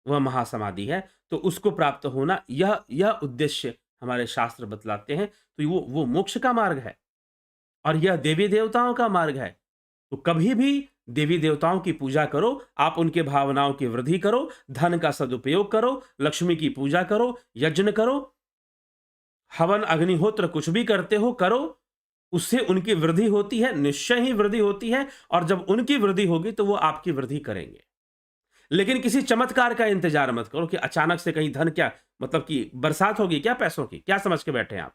वह महासमाधि है। तो उसको प्राप्त होना, यह उद्देश्य हमारे शास्त्र बतलाते हैं। तो वो मोक्ष का मार्ग है, और यह देवी देवताओं का मार्ग है। तो कभी भी देवी देवताओं की पूजा करो, आप उनके भावनाओं की वृद्धि करो, धन का सदुपयोग करो, लक्ष्मी की पूजा करो, यज्ञ करो, हवन अग्निहोत्र कुछ भी करते हो करो, उससे उनकी वृद्धि होती है, निश्चय ही वृद्धि होती है। और जब उनकी वृद्धि होगी तो वो आपकी वृद्धि करेंगे। लेकिन किसी चमत्कार का इंतजार मत करो कि अचानक से कहीं धन, क्या मतलब कि बरसात होगी क्या पैसों की, क्या समझ के बैठे हैं आप?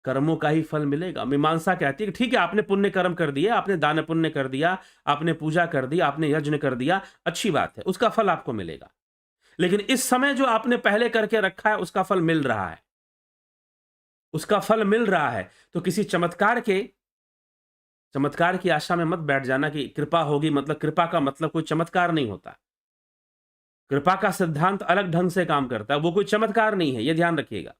कर्मों का ही फल मिलेगा। मीमांसा कहती है कि ठीक है, आपने पुण्य कर्म कर दिया, आपने दान पुण्य कर दिया, आपने पूजा कर दी, आपने यज्ञ कर दिया, अच्छी बात है, उसका फल आपको मिलेगा। लेकिन इस समय जो आपने पहले करके रखा है उसका फल मिल रहा है, उसका फल मिल रहा है। तो किसी चमत्कार की आशा में मत बैठ जाना कि कृपा होगी, मतलब कृपा का मतलब कोई चमत्कार नहीं होता। कृपा का सिद्धांत अलग ढंग से काम करता है, वो कोई चमत्कार नहीं है, ये ध्यान रखिएगा।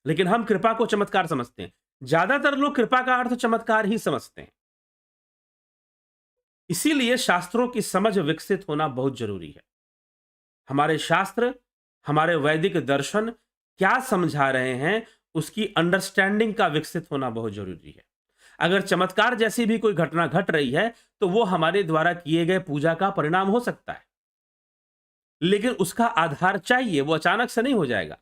लेकिन हम कृपा को चमत्कार समझते हैं। ज्यादातर लोग कृपा का अर्थ चमत्कार ही समझते हैं। इसीलिए शास्त्रों की समझ विकसित होना बहुत जरूरी है। हमारे शास्त्र, हमारे वैदिक दर्शन क्या समझा रहे हैं, उसकी अंडरस्टैंडिंग का विकसित होना बहुत जरूरी है। अगर चमत्कार जैसी भी कोई घटना घट रही है, तो वो हमारे द्वारा किए गए पूजा का परिणाम हो सकता है, लेकिन उसका आधार चाहिए, वो अचानक से नहीं हो जाएगा।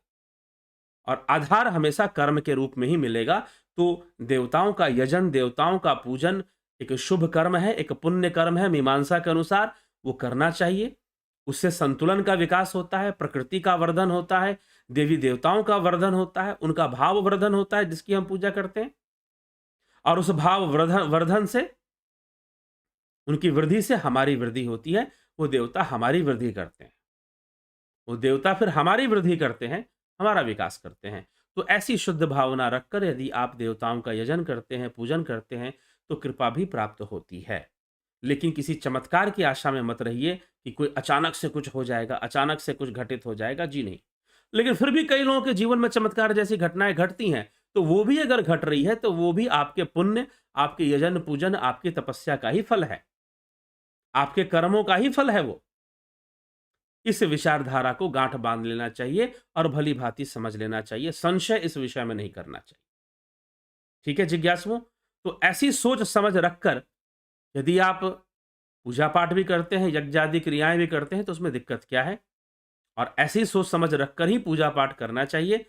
और आधार हमेशा कर्म के रूप में ही मिलेगा। तो देवताओं का यजन, देवताओं का पूजन एक शुभ कर्म है, एक पुण्य कर्म है। मीमांसा के अनुसार वो करना चाहिए। उससे संतुलन का विकास होता है, प्रकृति का वर्धन होता है, देवी देवताओं का वर्धन होता है, उनका भाव वर्धन होता है जिसकी हम पूजा करते हैं। और उस भाव वर्धन वर्धन से, उनकी वृद्धि से हमारी वृद्धि होती है। वो देवता हमारी वृद्धि करते हैं, वो देवता फिर हमारी वृद्धि करते हैं, हमारा विकास करते हैं। तो ऐसी शुद्ध भावना रखकर यदि आप देवताओं का यजन करते हैं, पूजन करते हैं, तो कृपा भी प्राप्त होती है। लेकिन किसी चमत्कार की आशा में मत रहिए कि कोई अचानक से कुछ हो जाएगा, अचानक से कुछ घटित हो जाएगा, जी नहीं। लेकिन फिर भी कई लोगों के जीवन में चमत्कार जैसी घटनाएं घटती हैं, तो वो भी अगर घट रही है, तो वो भी आपके पुण्य, आपके यजन पूजन, आपकी तपस्या का ही फल है, आपके कर्मों का ही फल है वो। इस विचारधारा को गांठ बांध लेना चाहिए और भली भांति समझ लेना चाहिए। संशय इस विषय में नहीं करना चाहिए। ठीक है जिज्ञासुओं? तो ऐसी सोच समझ रखकर यदि आप पूजा पाठ भी करते हैं, यज्ञ आदि क्रियाएं भी करते हैं, तो उसमें दिक्कत क्या है? और ऐसी सोच समझ रखकर ही पूजा पाठ करना चाहिए,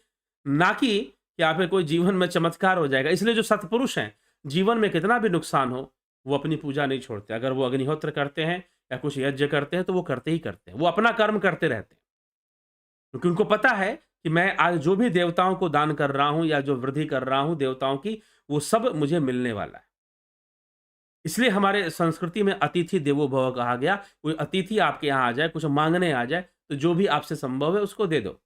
ना कि आप कोई जीवन में चमत्कार हो जाएगा। इसलिए जो सत्पुरुष हैं, जीवन में कितना भी नुकसान हो, वो अपनी पूजा नहीं छोड़ते। अगर वो अग्निहोत्र करते हैं या कुछ यज्ञ करते हैं, तो वो करते ही करते हैं, वो अपना कर्म करते रहते हैं। क्योंकि उनको पता है कि मैं आज जो भी देवताओं को दान कर रहा हूं या जो वृद्धि कर रहा हूं देवताओं की, वो सब मुझे मिलने वाला है। इसलिए हमारे संस्कृति में अतिथि देवो भव कहा गया। कोई अतिथि आपके यहाँ आ जाए, कुछ मांगने आ जाए, तो जो भी आपसे संभव है उसको दे दो।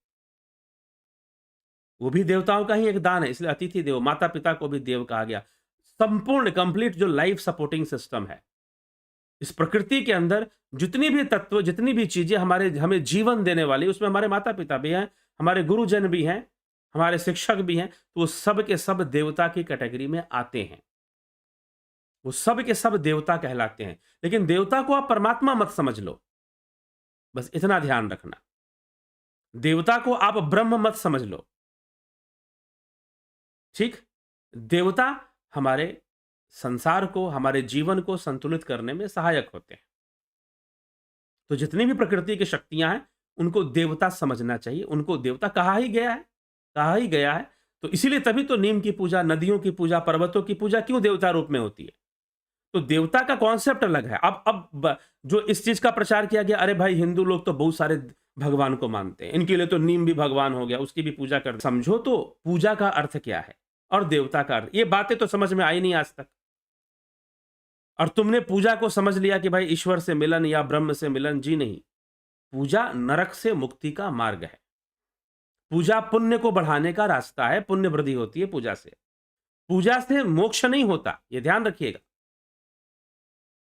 वो भी देवताओं का ही एक दान है, इसलिए अतिथि देवो। माता पिता को भी देव कहा गया। संपूर्ण कंप्लीट जो लाइफ सपोर्टिंग सिस्टम है, इस प्रकृति के अंदर जितनी भी तत्व, जितनी भी चीजें हमें जीवन देने वाली, उसमें हमारे माता पिता भी हैं, हमारे गुरुजन भी हैं, हमारे शिक्षक भी हैं। तो वो सब के सब देवता की कैटेगरी में आते हैं, वो सब के सब देवता कहलाते हैं। लेकिन देवता को आप परमात्मा मत समझ लो, बस इतना ध्यान रखना। देवता को आप ब्रह्म मत समझ लो। ठीक? देवता हमारे संसार को, हमारे जीवन को संतुलित करने में सहायक होते हैं। तो जितनी भी प्रकृति की शक्तियां हैं, उनको देवता समझना चाहिए। उनको देवता कहा ही गया है, कहा ही गया है। तो इसीलिए तभी तो नीम की पूजा, नदियों की पूजा, पर्वतों की पूजा क्यों देवता रूप में होती है? तो देवता का कॉन्सेप्ट अलग है। जो इस चीज का प्रचार किया गया, अरे भाई हिंदू लोग तो बहुत सारे भगवान को मानते हैं, इनके लिए तो नीम भी भगवान हो गया, उसकी भी पूजा कर। समझो तो पूजा का अर्थ क्या है और देवता का अर्थ। ये बातें तो समझ में आई नहीं आज तक। और तुमने पूजा को समझ लिया कि भाई ईश्वर से मिलन या ब्रह्म से मिलन, जी नहीं। पूजा नरक से मुक्ति का मार्ग है। पूजा पुण्य को बढ़ाने का रास्ता है, पुण्य वृद्धि होती है पूजा से। पूजा से मोक्ष नहीं होता, यह ध्यान रखिएगा।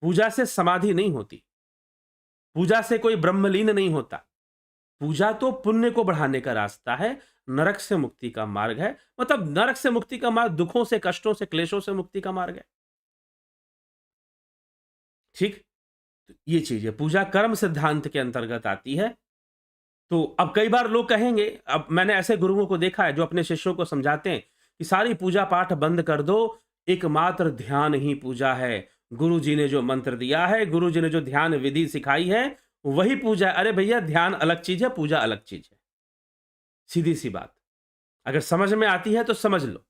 पूजा से समाधि नहीं होती, पूजा से कोई ब्रह्मलीन नहीं होता। पूजा तो पुण्य को बढ़ाने का रास्ता है, नरक से मुक्ति का मार्ग है। मतलब नरक से मुक्ति का मार्ग दुखों से, कष्टों से, क्लेशों से मुक्ति का मार्ग है। ठीक? तो ये चीज है, पूजा कर्म सिद्धांत के अंतर्गत आती है। तो अब कई बार लोग कहेंगे, अब मैंने ऐसे गुरुओं को देखा है जो अपने शिष्यों को समझाते हैं कि सारी पूजा पाठ बंद कर दो, एकमात्र ध्यान ही पूजा है। गुरु जी ने जो मंत्र दिया है, गुरु जी ने जो ध्यान विधि सिखाई है, वही पूजा है। अरे भैया, ध्यान अलग चीज है, पूजा अलग चीज है। सीधी सी बात। अगर समझ में आती है तो समझ लो।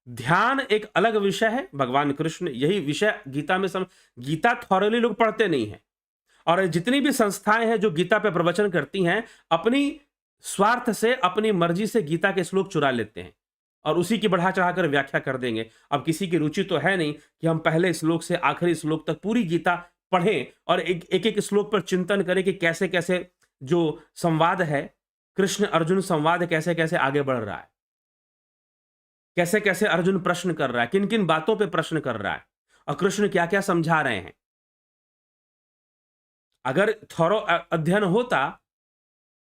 ध्यान एक अलग विषय है। भगवान कृष्ण यही विषय गीता में गीता थॉरली लोग पढ़ते नहीं है। और जितनी भी संस्थाएं हैं जो गीता पे प्रवचन करती हैं, अपनी स्वार्थ से, अपनी मर्जी से गीता के श्लोक चुरा लेते हैं और उसी की बढ़ा चढ़ाकर व्याख्या कर देंगे। अब किसी की रुचि तो है नहीं कि हम पहले श्लोक से आखिरी श्लोक तक पूरी गीता पढ़ें और एक एक श्लोक पर चिंतन करें कि कैसे कैसे जो संवाद है, कृष्ण अर्जुन संवाद कैसे कैसे आगे बढ़ रहा है, कैसे कैसे अर्जुन प्रश्न कर रहा है, किन किन बातों पे प्रश्न कर रहा है और कृष्ण क्या क्या समझा रहे हैं। अगर थॉरो अध्ययन होता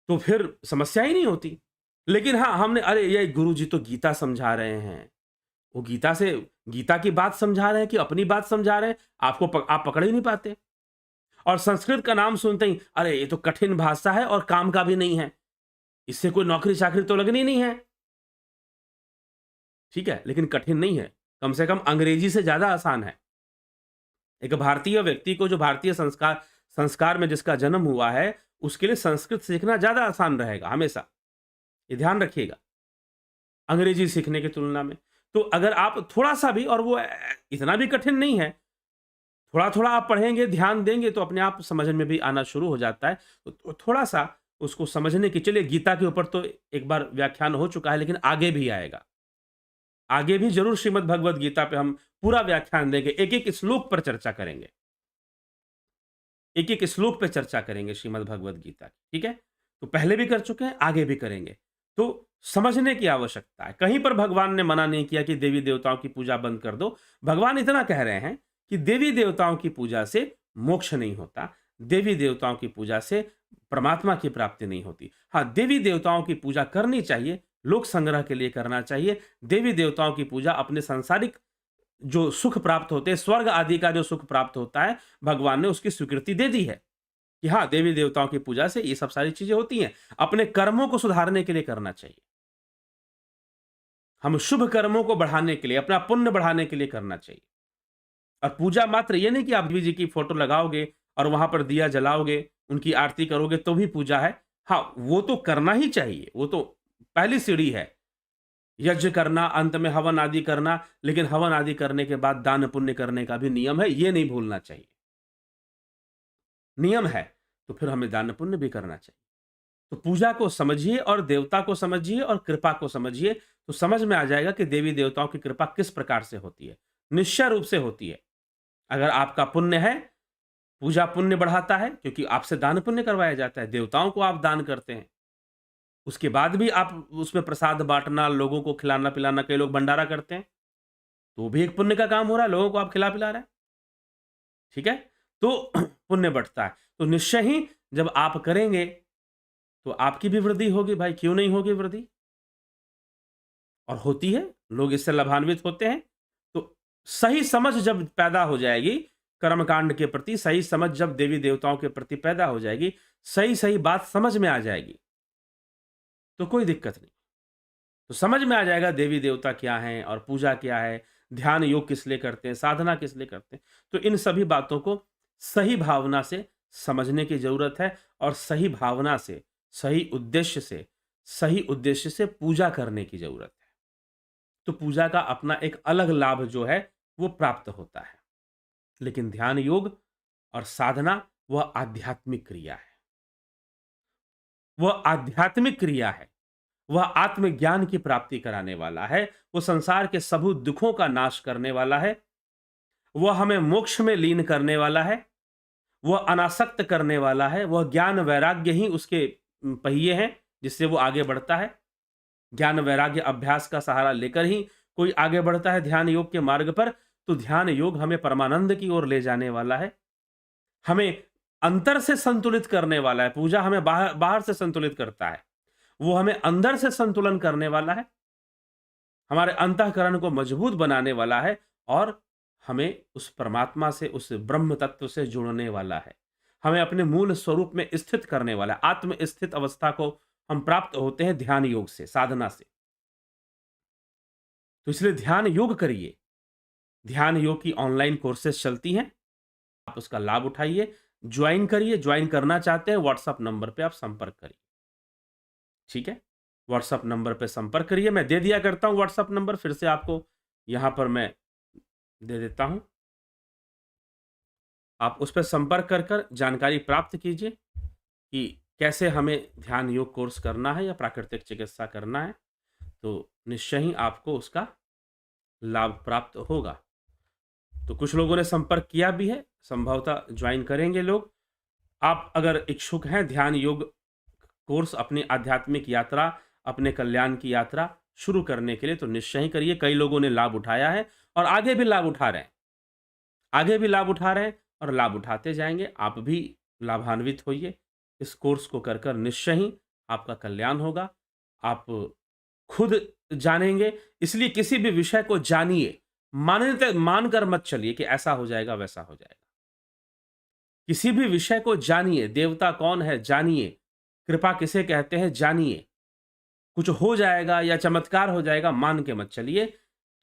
तो फिर समस्या ही नहीं होती। लेकिन हाँ, हमने अरे ये गुरुजी तो गीता समझा रहे हैं। वो गीता की बात समझा रहे हैं कि अपनी बात समझा रहे हैं, आप पकड़ ही नहीं पाते। और संस्कृत का नाम सुनते ही अरे ये तो कठिन भाषा है और काम का भी नहीं है। इससे कोई नौकरी-चाकरी तो लगनी नहीं है। ठीक है? लेकिन कठिन नहीं है। कम से कम अंग्रेजी से ज़्यादा आसान है। एक भारतीय व्यक्ति को जो भारतीय संस्कार संस्कार में जिसका जन्म हुआ है, उसके लिए संस्कृत सीखना ज़्यादा आसान रहेगा हमेशा। ये ध्यान रखिएगा, अंग्रेजी सीखने की तुलना में। तो अगर आप थोड़ा-सा भी और वो इतना भी कठिन नहीं है, थोड़ा-थोड़ा आप पढ़ेंगे, ध्यान देंगे तो अपने आप समझ में भी आना शुरू हो जाता है। तो थोड़ा-सा उसको समझने की चलिए गीता के ऊपर तो एक बार व्याख्यान हो चुका है, लेकिन आगे भी आएगा। आगे भी ज़रूर श्रीमद् भगवत गीता पे हम पूरा व्याख्यान देंगे, एक-एक श्लोक पर चर्चा करेंगे। एक-एक श्लोक पे चर्चा करेंगे श्रीमद् भगवत गीता की, ठीक है? तो पहले भी कर चुके हैं, आगे भी करेंगे। तो समझने की आवश्यकता है। कहीं पर भगवान ने मना नहीं किया कि देवी-देवताओं की पूजा बंद कर दो। भगवान इतना कह रहे हैं कि देवी-देवताओं की पूजा से मोक्ष नहीं होता। देवी-देवताओं की पूजा से परमात्मा की प्राप्ति नहीं होती। हाँ, देवी-देवताओं की पूजा करनी चाहिए, लोक संग्रह के लिए करना चाहिए। देवी-देवताओं की पूजा अपने सांसारिक जो सुख प्राप्त होते हैं, स्वर्ग आदि का जो सुख प्राप्त होता है, भगवान ने उसकी स्वीकृति दे दी है कि हाँ, देवी-देवताओं की पूजा से ये सब सारी चीज़ें होती हैं। अपने कर्मों को सुधारने के लिए करना चाहिए। हम शुभ कर्मों को बढ़ाने के लिए, अपना पुण्य बढ़ाने के लिए करना चाहिए। और पूजा मात्र ये नहीं कि आप देवी जी की फोटो लगाओगे और वहां पर दिया जलाओगे, उनकी आरती करोगे तो भी पूजा है। हाँ, वो तो करना ही चाहिए, वो तो पहली सीढ़ी है। यज्ञ करना, अंत में हवन आदि करना, लेकिन हवन आदि करने के बाद दान पुण्य करने का भी नियम है, ये नहीं भूलना चाहिए। नियम है, तो फिर हमें दान पुण्य भी करना चाहिए। तो पूजा को समझिए और देवता को समझिए और कृपा को समझिए, तो समझ में आ जाएगा कि देवी देवताओं की कृपा किस प्रकार से होती है। निश्चय रूप से होती है। अगर आपका पुण्य है, पूजा पुण्य बढ़ाता है क्योंकि आपसे दान पुण्य करवाया जाता है, देवताओं को आप दान करते हैं। उसके बाद भी आप उसमें प्रसाद बाँटना, लोगों को खिलाना-पिलाना, कई लोग भंडारा करते हैं, तो वो भी एक पुण्य का काम हो रहा है, लोगों को आप खिला-पिला रहे हैं। ठीक है? तो पुण्य बढ़ता है। तो निश्चय ही जब आप करेंगे, तो आपकी भी वृद्धि होगी भाई, क्यों नहीं होगी वृद्धि? और होती है, लोग इससे लाभान्वित होते हैं। तो सही समझ जब पैदा हो जाएगी, कर्मकांड के प्रति सही समझ जब देवी-देवताओं के प्रति पैदा हो जाएगी, सही-सही बात समझ में आ जाएगी, तो कोई दिक्कत नहीं। तो समझ में आ जाएगा देवी-देवता क्या हैं और पूजा क्या है, ध्यान योग किस लिए करते हैं, साधना किस लिए करते हैं। तो इन सभी बातों को सही भावना से समझने की ज़रूरत है और सही उद्देश्य से पूजा करने की ज़रूरत है। तो पूजा का अपना एक अलग लाभ जो है, वो प्राप्त होता है। लेकिन ध्यान योग और साधना वह आध्यात्मिक क्रिया है। वह आध्यात्मिक क्रिया है। वह आत्मज्ञान की प्राप्ति कराने वाला है। वो संसार के सभी दुखों का नाश करने वाला है। वह हमें मोक्ष में लीन करने वाला है। वह अनासक्त करने वाला है। वह ज्ञान वैराग्य ही उसके पहिए हैं, जिससे वो आगे बढ़ता है। ज्ञान वैराग्य अभ्यास का सहारा लेकर ही कोई आगे बढ़ता है ध्यान योग के मार्ग पर। तो ध्यान योग हमें परमानंद की ओर ले जाने वाला है। हमें अंतर से संतुलित करने वाला है। पूजा हमें बाहर बाहर से संतुलित करता है। वो हमें अंदर से संतुलन करने वाला है। हमारे अंतःकरण को मजबूत बनाने वाला है और हमें उस परमात्मा से, उस ब्रह्म तत्व से जुड़ने वाला है। हमें अपने मूल स्वरूप में स्थित करने वाला है। आत्म स्थित अवस्था को हम प्राप्त होते हैं ध्यान योग से, साधना से। तो इसलिए ध्यान योग करिए। ध्यान योग की ऑनलाइन कोर्सेस चलती हैं। आप उसका लाभ उठाइए, ज्वाइन करिए। ज्वाइन करना चाहते हैं, व्हाट्सएप नंबर पे आप संपर्क करिए। ठीक है? व्हाट्सएप नंबर पे संपर्क करिए। मैं दे दिया करता हूँ व्हाट्सएप नंबर, फिर से आपको यहाँ पर मैं दे देता हूँ। आप उस पे संपर्क कर जानकारी प्राप्त कीजिए कि कैसे हमें ध्यान योग कोर्स करना है या प्राकृतिक चिकित्सा करना है। तो निश्चय ही आपको उसका लाभ प्राप्त होगा। तो कुछ लोगों ने संपर्क किया भी है, संभवतः ज्वाइन करेंगे लोग। आप अगर इच्छुक हैं ध्यान योग कोर्स, अपनी आध्यात्मिक यात्रा, अपने कल्याण की यात्रा शुरू करने के लिए, तो निश्चय ही करिए। कई लोगों ने लाभ उठाया है और आगे भी लाभ उठा रहे हैं। आगे भी लाभ उठा रहे हैं और लाभ उठाते जाएँगे। आप भी लाभान्वित होइए। इस कोर्स को कर कर निश्चय ही आपका कल्याण होगा। आप खुद जानेंगे, इसलिए किसी भी विषय को जानिए, मान्यता मानकर मत चलिए कि ऐसा हो जाएगा, वैसा हो जाएगा। किसी भी विषय को जानिए, देवता कौन है जानिए, कृपा किसे कहते हैं जानिए। कुछ हो जाएगा या चमत्कार हो जाएगा मान के मत चलिए,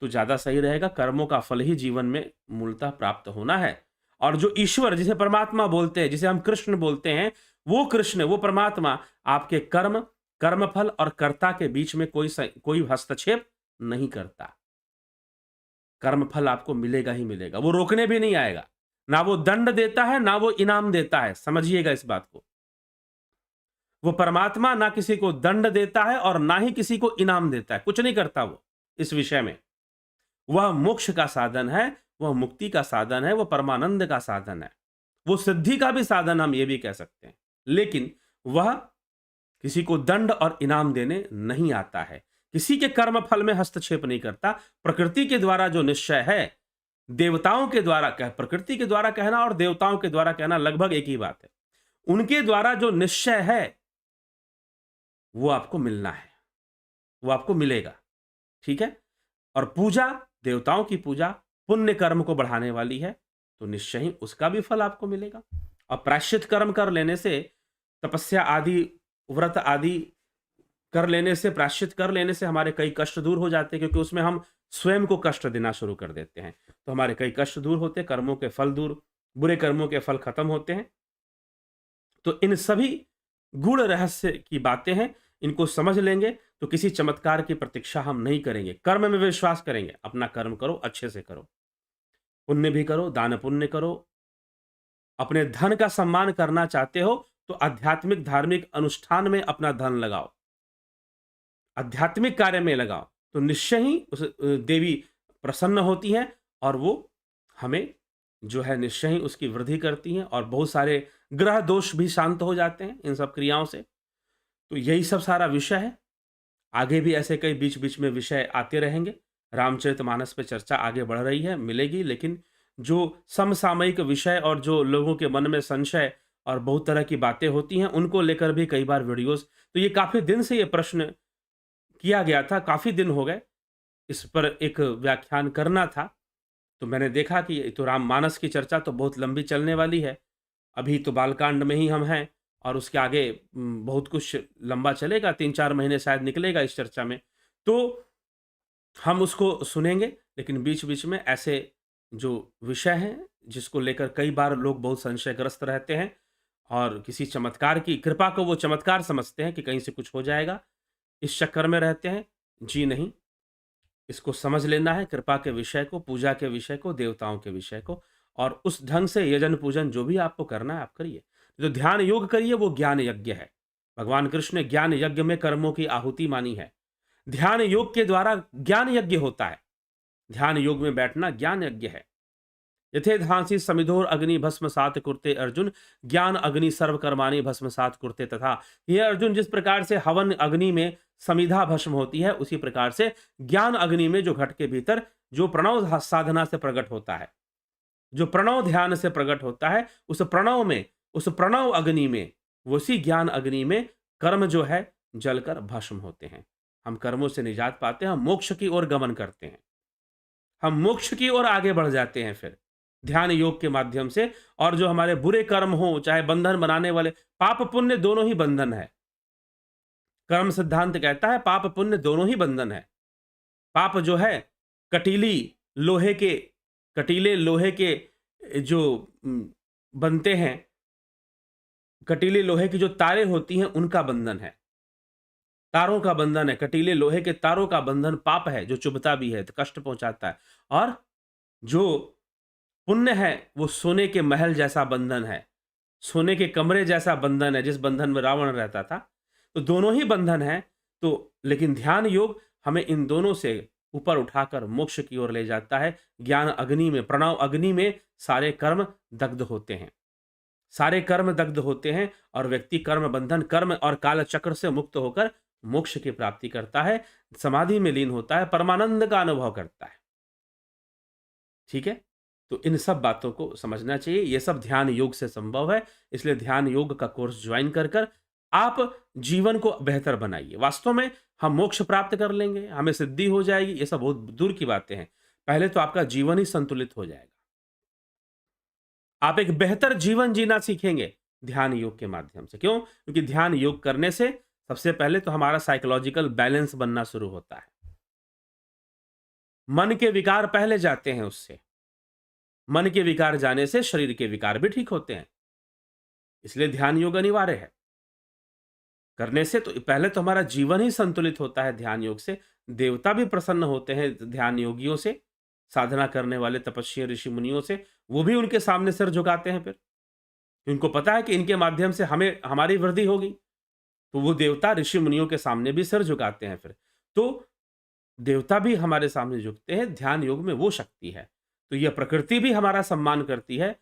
तो ज़्यादा सही रहेगा। कर्मों का फल ही जीवन में मूलतः प्राप्त होना है। और जो ईश्वर जिसे परमात्मा बोलते हैं, जिसे हम कृष्ण बोलते हैं, वो कृष्ण, वो परमात्मा आपके कर्म, कर्मफल और कर्ता के बीच में कोई हस्तक्षेप नहीं करता। कर्मफल आपको मिलेगा ही मिलेगा, वो रोकने भी नहीं आएगा। ना वो दंड देता है, ना वो इनाम देता है, समझिएगा इस बात को। वो परमात्मा ना किसी को दंड देता है और ना ही किसी को इनाम देता है, कुछ नहीं करता वो इस विषय में। वह मोक्ष का साधन है, वह मुक्ति का साधन है, वह परमानंद का साधन है, वो सिद्धि का भी साधन हम ये भी कह सकते हैं। लेकिन वह किसी को दंड और इनाम देने नहीं आता है, किसी के कर्म फल में हस्तक्षेप नहीं करता। प्रकृति के द्वारा जो निश्चय है, देवताओं के द्वारा प्रकृति के द्वारा कहना और देवताओं के द्वारा कहना लगभग एक ही बात है। उनके द्वारा जो निश्चय है वो आपको मिलना है, वो आपको मिलेगा, ठीक है। और पूजा, देवताओं की पूजा पुण्य कर्म को बढ़ाने वाली है, तो निश्चय ही उसका भी फल आपको मिलेगा। और प्रायश्चित कर्म कर लेने से, तपस्या आदि, व्रत आदि कर लेने से, प्रायश्चित कर लेने से हमारे कई कष्ट दूर हो जाते हैं, क्योंकि उसमें हम स्वयं को कष्ट देना शुरू कर देते हैं। तो हमारे कई कष्ट दूर होते हैं, कर्मों के फल दूर, बुरे कर्मों के फल खत्म होते हैं। तो इन सभी गूढ़ रहस्य की बातें हैं, इनको समझ लेंगे तो किसी चमत्कार की प्रतीक्षा हम नहीं करेंगे। कर्म में विश्वास करेंगे, अपना कर्म करो, अच्छे से करो, पुण्य भी करो, दान पुण्य करो। अपने धन का सम्मान करना चाहते हो तो आध्यात्मिक धार्मिक अनुष्ठान में अपना धन लगाओ, आध्यात्मिक कार्य में लगाओ, तो निश्चय ही उस देवी प्रसन्न होती हैं और वो हमें जो है निश्चय ही उसकी वृद्धि करती हैं, और बहुत सारे ग्रह दोष भी शांत हो जाते हैं इन सब क्रियाओं से। तो यही सब सारा विषय है। आगे भी ऐसे कई बीच बीच में विषय आते रहेंगे। रामचरितमानस पे चर्चा आगे बढ़ रही है, मिलेगी, लेकिन जो समसामयिक विषय और जो लोगों के मन में संशय और बहुत तरह की बातें होती हैं, उनको लेकर भी कई बार वीडियोस, तो ये काफ़ी दिन से ये प्रश्न किया गया था, काफ़ी दिन हो गए इस पर एक व्याख्यान करना था। तो मैंने देखा कि ये तो राममानस की चर्चा तो बहुत लंबी चलने वाली है। अभी तो बालकांड में ही हम हैं और उसके आगे बहुत कुछ लंबा चलेगा, 3-4 महीने शायद निकलेगा इस चर्चा में। तो हम उसको सुनेंगे, लेकिन बीच-बीच में ऐसे जो विषय हैं, जिसको लेकर कई बार लोग बहुत संशयग्रस्त रहते हैं और किसी चमत्कार की कृपा को वो चमत्कार समझते हैं कि कहीं से कुछ हो जाएगा, इस चक्कर में रहते हैं। जी नहीं, इसको समझ लेना है, कृपा के विषय को, पूजा के विषय को, देवताओं के विषय को, और उस ढंग से यजन पूजन जो भी आपको करना है आप करिए। जो ध्यान योग करिए वो ज्ञान यज्ञ है। भगवान कृष्ण ने ज्ञान यज्ञ में कर्मों की आहुति मानी है। ध्यान योग के द्वारा ज्ञान यज्ञ होता है। ध्यान योग में बैठना ज्ञान यज्ञ है। यथे धांसी समिधोर अग्नि भस्म सात कुरते अर्जुन, ज्ञान अग्नि सर्व कर्माणि भस्म सात कुरते तथा। ये अर्जुन, जिस प्रकार से हवन अग्नि में समिधा भस्म होती है, उसी प्रकार से ज्ञान अग्नि में जो घट के भीतर जो प्रणव साधना से प्रकट होता है, जो प्रणव ध्यान से प्रकट होता है, उस प्रणव में, उस प्रणव अग्नि में, उसी ज्ञान अग्नि में कर्म जो है जलकर भस्म होते हैं। हम कर्मों से निजात पाते हैं, हम मोक्ष की ओर गमन करते हैं, हम मोक्ष की ओर आगे बढ़ जाते हैं फिर ध्यान योग के माध्यम से। और जो हमारे बुरे कर्म हो, चाहे बंधन बनाने वाले, पाप पुण्य दोनों ही बंधन है। कर्म सिद्धांत कहता है पाप पुण्य दोनों ही बंधन है। पाप जो है कटीले लोहे के जो बनते हैं, कटीले लोहे की जो तारें होती हैं, उनका बंधन है, तारों का बंधन है। कटीले लोहे के तारों का बंधन पाप है, जो चुभता भी है, तो कष्ट पहुंचाता है। और जो पुण्य है वो सोने के महल जैसा बंधन है, सोने के कमरे जैसा बंधन है, जिस बंधन में रावण रहता था। तो दोनों ही बंधन है। तो लेकिन ध्यान योग हमें इन दोनों से ऊपर उठाकर मोक्ष की ओर ले जाता है। ज्ञान अग्नि में, प्रणव अग्नि में सारे कर्म दग्ध होते हैं, सारे कर्म दग्ध होते हैं, और व्यक्ति कर्म बंधन, कर्म और काल चक्र से मुक्त होकर मोक्ष की प्राप्ति करता है, समाधि में लीन होता है, परमानंद का अनुभव करता है। ठीक है। तो इन सब बातों को समझना चाहिए। ये सब ध्यान योग से संभव है, इसलिए ध्यान योग का कोर्स ज्वाइन कर आप जीवन को बेहतर बनाइए। वास्तव में हम मोक्ष प्राप्त कर लेंगे, हमें सिद्धि हो जाएगी, ये सब बहुत दूर की बातें हैं। पहले तो आपका जीवन ही संतुलित हो जाएगा। आप एक बेहतर जीवन जीना सीखेंगे ध्यान योग के माध्यम से। क्यों? क्योंकि ध्यान योग करने से सबसे पहले तो हमारा साइकोलॉजिकल बैलेंस बनना शुरू होता है। मन के विकार पहले जाते हैं उससे। मन के विकार जाने से शरीर के विकार भी ठीक होते हैं। इसलिए ध्यान योग अनिवार्य है। करने से तो पहले तो हमारा जीवन ही संतुलित होता है ध्यान योग से। देवता भी प्रसन्न होते हैं ध्यान योगियों से, साधना करने वाले तपस्वी ऋषि मुनियों से। वो भी उनके सामने सिर झुकाते हैं फिर। उनको पता है कि इनके माध्यम से हमें हमारी वृद्धि होगी, तो वो देवता ऋषि मुनियों के सामने भी सिर झुकाते हैं फिर। तो देवता भी हमारे सामने झुकते हैं। ध्यान योग में वो शक्ति है। तो यह प्रकृति भी हमारा सम्मान करती है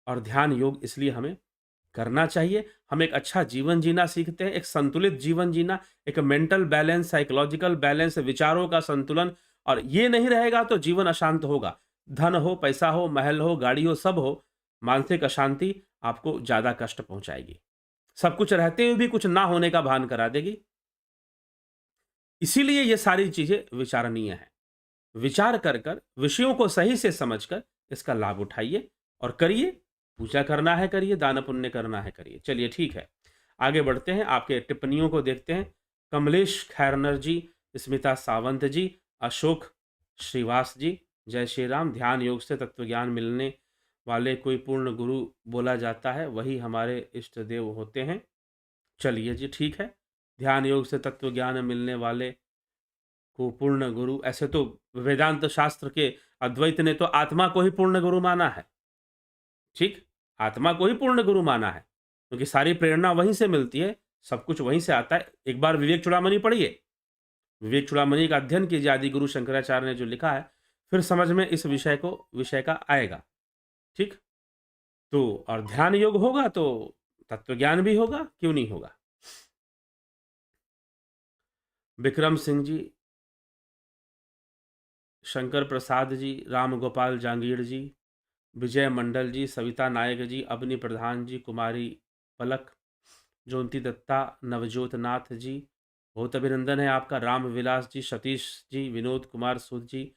और ध्यान योग इसलिए हमें करना चाहिए। हम एक अच्छा जीवन जीना सीखते हैं, एक संतुलित जीवन जीना, एक मेंटल बैलेंस, साइकोलॉजिकल बैलेंस, विचारों का संतुलन। और ये नहीं रहेगा तो जीवन अशांत होगा। धन हो, पैसा हो, महल हो, गाड़ी हो, सब हो, मानसिक अशांति आपको ज़्यादा कष्ट पहुँचाएगी। सब कुछ रहते हुए भी कुछ ना होने का भान करा देगी। इसीलिए ये सारी चीज़ें विचारणीय हैं। विचार कर विषयों को सही से समझकर इसका लाभ उठाइए और करिए। पूजा करना है करिए, दान पुण्य करना है करिए। चलिए ठीक है, आगे बढ़ते हैं, आपके टिप्पणियों को देखते हैं। कमलेश खैरनर जी, स्मिता सावंत जी, अशोक श्रीवास जी, जय श्री राम। ध्यान योग से तत्वज्ञान मिलने वाले कोई पूर्ण गुरु बोला जाता है, वही हमारे इष्ट देव होते हैं। चलिए जी ठीक है, ध्यान योग से तत्वज्ञान मिलने वाले को पूर्ण गुरु, ऐसे तो वेदांत शास्त्र के अद्वैत ने तो आत्मा को ही पूर्ण गुरु माना है। ठीक, आत्मा को ही पूर्ण गुरु माना है, क्योंकि सारी प्रेरणा वहीं से मिलती है, सब कुछ वहीं से आता है। एक बार विवेक चूड़ामणि पढ़िए, विवेक चूड़ामणि का अध्ययन कीजिए, आदि गुरु शंकराचार्य ने जो लिखा है, फिर समझ में इस विषय का आएगा। ठीक, तो और ध्यान योग होगा तो तत्व ज्ञान भी होगा, क्यों नहीं होगा। विक्रम सिंह जी, शंकर प्रसाद जी, राम गोपाल जांगीर जी, विजय मंडल जी, सविता नायक जी, अवनी प्रधान जी, कुमारी पलक, जोंती दत्ता, नवजोत नाथ जी, बहुत अभिनंदन है आपका। राम विलास जी, सतीश जी, विनोद कुमार सूद जी,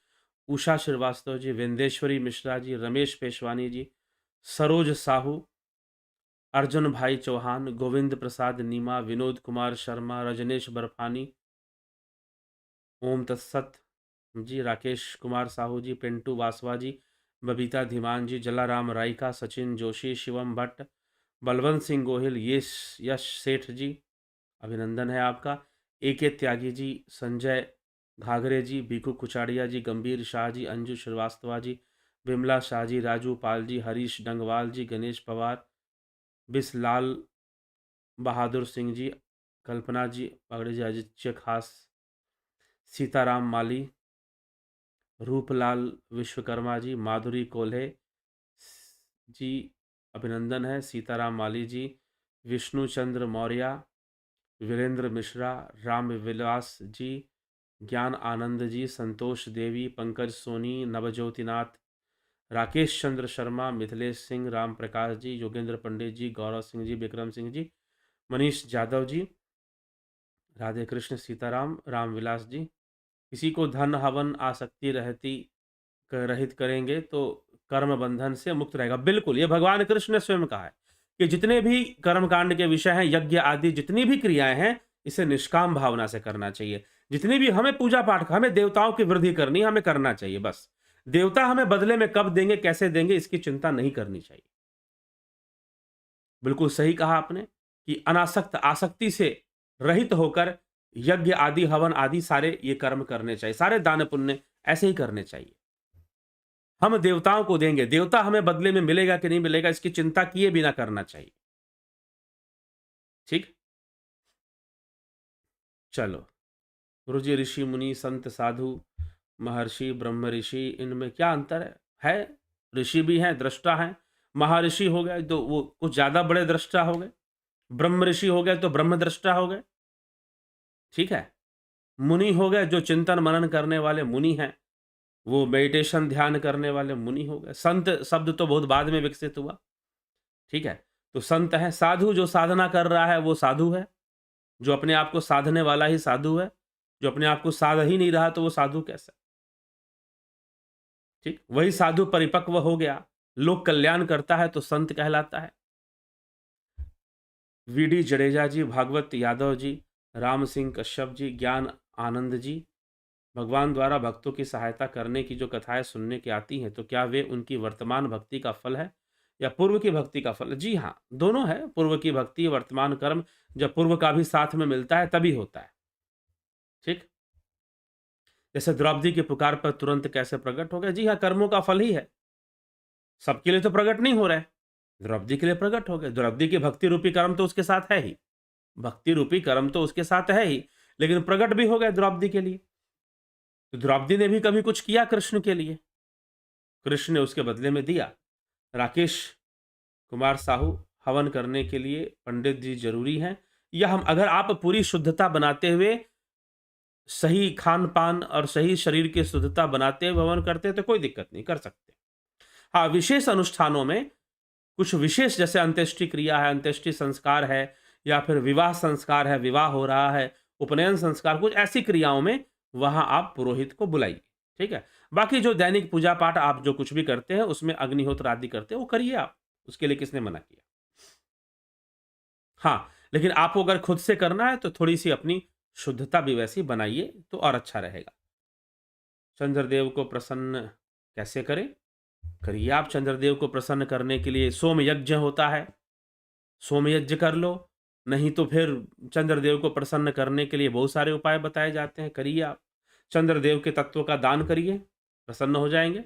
उषा श्रीवास्तव जी, वेंदेश्वरी मिश्रा जी, रमेश पेशवानी जी, सरोज साहू, अर्जुन भाई चौहान, गोविंद प्रसाद नीमा, विनोद कुमार शर्मा, रजनेश बर्फानी, ओम तत्सत जी, राकेश कुमार साहू जी, पिंटू वासवा जी, बबीता धीमान जी, जलाराम रायका, सचिन जोशी, शिवम भट्ट, बलवंत सिंह गोहिल, यश सेठ जी, अभिनंदन है आपका। AK त्यागी जी, संजय घाघरे जी, बीकू कुचाड़िया जी, गंभीर शाह जी, अंजू श्रीवास्तवा जी, विमला शाह जी, राजू पाल जी, हरीश डंगवाल जी, गणेश पवार, बिसलाल बहादुर सिंह जी, कल्पना जी, पगड़ी जी, आदित्य खास, सीताराम माली, रूपलाल विश्वकर्मा जी, माधुरी कोल्हे जी, अभिनंदन है। सीताराम माली जी, विष्णु चंद्र मौर्य, वीरेंद्र मिश्रा, राम विलास जी, ज्ञान आनंद जी, संतोष देवी, पंकज सोनी, नवज्योतिनाथ, राकेश चंद्र शर्मा, मिथिलेश सिंह, राम प्रकाश जी, योगेंद्र पंडित जी, गौरव सिंह जी, विक्रम सिंह जी, मनीष जादव जी, राधे कृष्ण सीताराम, रामविलास जी। किसी को धन हवन आसक्ति रहित करेंगे तो कर्म बंधन से मुक्त रहेगा। बिल्कुल, ये भगवान कृष्ण ने स्वयं कहा है कि जितने भी कर्म कांड के विषय हैं, यज्ञ आदि जितनी भी क्रियाएं हैं, इसे निष्काम भावना से करना चाहिए। जितनी भी हमें पूजा पाठ, हमें देवताओं की वृद्धि करनी, हमें करना चाहिए बस। देवता हमें बदले में कब देंगे, कैसे देंगे, इसकी चिंता नहीं करनी चाहिए। बिल्कुल सही कहा आपने कि अनासक्त, आसक्ति से रहित होकर यज्ञ आदि, हवन आदि सारे ये कर्म करने चाहिए, सारे दान पुण्य ऐसे ही करने चाहिए। हम देवताओं को देंगे, देवता हमें बदले में मिलेगा कि नहीं मिलेगा, इसकी चिंता किए बिना करना चाहिए। ठीक, चलो। गुरुजी, ऋषि मुनि संत साधु महर्षि ब्रह्म ऋषि, इनमें क्या अंतर है? ऋषि भी हैं, दृष्टा हैं। महर्षि हो गए तो वो कुछ ज्यादा बड़े दृष्टा हो गए, ब्रह्म ऋषि हो गए तो ब्रह्म दृष्टा हो गए। ठीक है, मुनि हो गए जो चिंतन मनन करने वाले मुनि हैं, वो मेडिटेशन ध्यान करने वाले मुनि हो गए। संत शब्द तो बहुत बाद में विकसित हुआ, ठीक है? तो संत है, साधु जो साधना कर रहा है वो साधु है, जो अपने आप को साधने वाला ही साधु है, जो अपने आप को साध ही नहीं रहा तो वो साधु कैसा? ठीक? वही साधु परिपक्व हो गया, लोक कल्याण करता है तो संत कहलाता है। वीडी जडेजा जी, भागवत यादव जी, राम सिंह कश्यप जी, ज्ञान आनंद जी, भगवान द्वारा भक्तों की सहायता करने की जो कथाएं सुनने की आती हैं, तो क्या वे उनकी वर्तमान भक्ति का फल है या पूर्व की भक्ति का फल है? जी हाँ, दोनों है। पूर्व की भक्ति, वर्तमान कर्म, जब पूर्व का भी साथ में मिलता है तभी होता है। ठीक? जैसे द्रौपदी की पुकार पर तुरंत कैसे प्रकट हो गया? जी हाँ, कर्मों का फल ही है। सबके लिए तो प्रकट नहीं हो रहा है, द्रौपदी के लिए प्रकट हो गए। द्रौपदी की भक्ति रूपी कर्म तो उसके साथ है ही, भक्ति रूपी कर्म तो उसके साथ है ही, लेकिन प्रकट भी हो गए द्रौपदी के लिए। तो द्रौपदी ने भी कभी कुछ किया कृष्ण के लिए, कृष्ण ने उसके बदले में दिया। राकेश कुमार साहू, हवन करने के लिए पंडित जी जरूरी हैं, या हम अगर आप पूरी शुद्धता बनाते हुए, सही खान पान और सही शरीर की शुद्धता बनाते हुए हवन करते हैं तो कोई दिक्कत नहीं, कर सकते। हाँ, विशेष अनुष्ठानों में कुछ विशेष, जैसे अंत्येष्टि क्रिया है, अंत्येष्टि संस्कार है, या फिर विवाह संस्कार है, विवाह हो रहा है, उपनयन संस्कार, कुछ ऐसी क्रियाओं में वहां आप पुरोहित को बुलाइए। ठीक है? बाकी जो दैनिक पूजा पाठ आप जो कुछ भी करते हैं उसमें अग्निहोत्र आदि करते हैं वो करिए आप, उसके लिए किसने मना किया? हाँ, लेकिन आपको अगर खुद से करना है तो थोड़ी सी अपनी शुद्धता भी वैसी बनाइए तो और अच्छा रहेगा। चंद्रदेव को प्रसन्न कैसे करें? करिए आप। चंद्रदेव को प्रसन्न करने के लिए सोम यज्ञ होता है, सोम यज्ञ कर लो, नहीं तो फिर चंद्रदेव को प्रसन्न करने के लिए बहुत सारे उपाय बताए जाते हैं, करिए आप। चंद्रदेव के तत्व का दान करिए, प्रसन्न हो जाएंगे।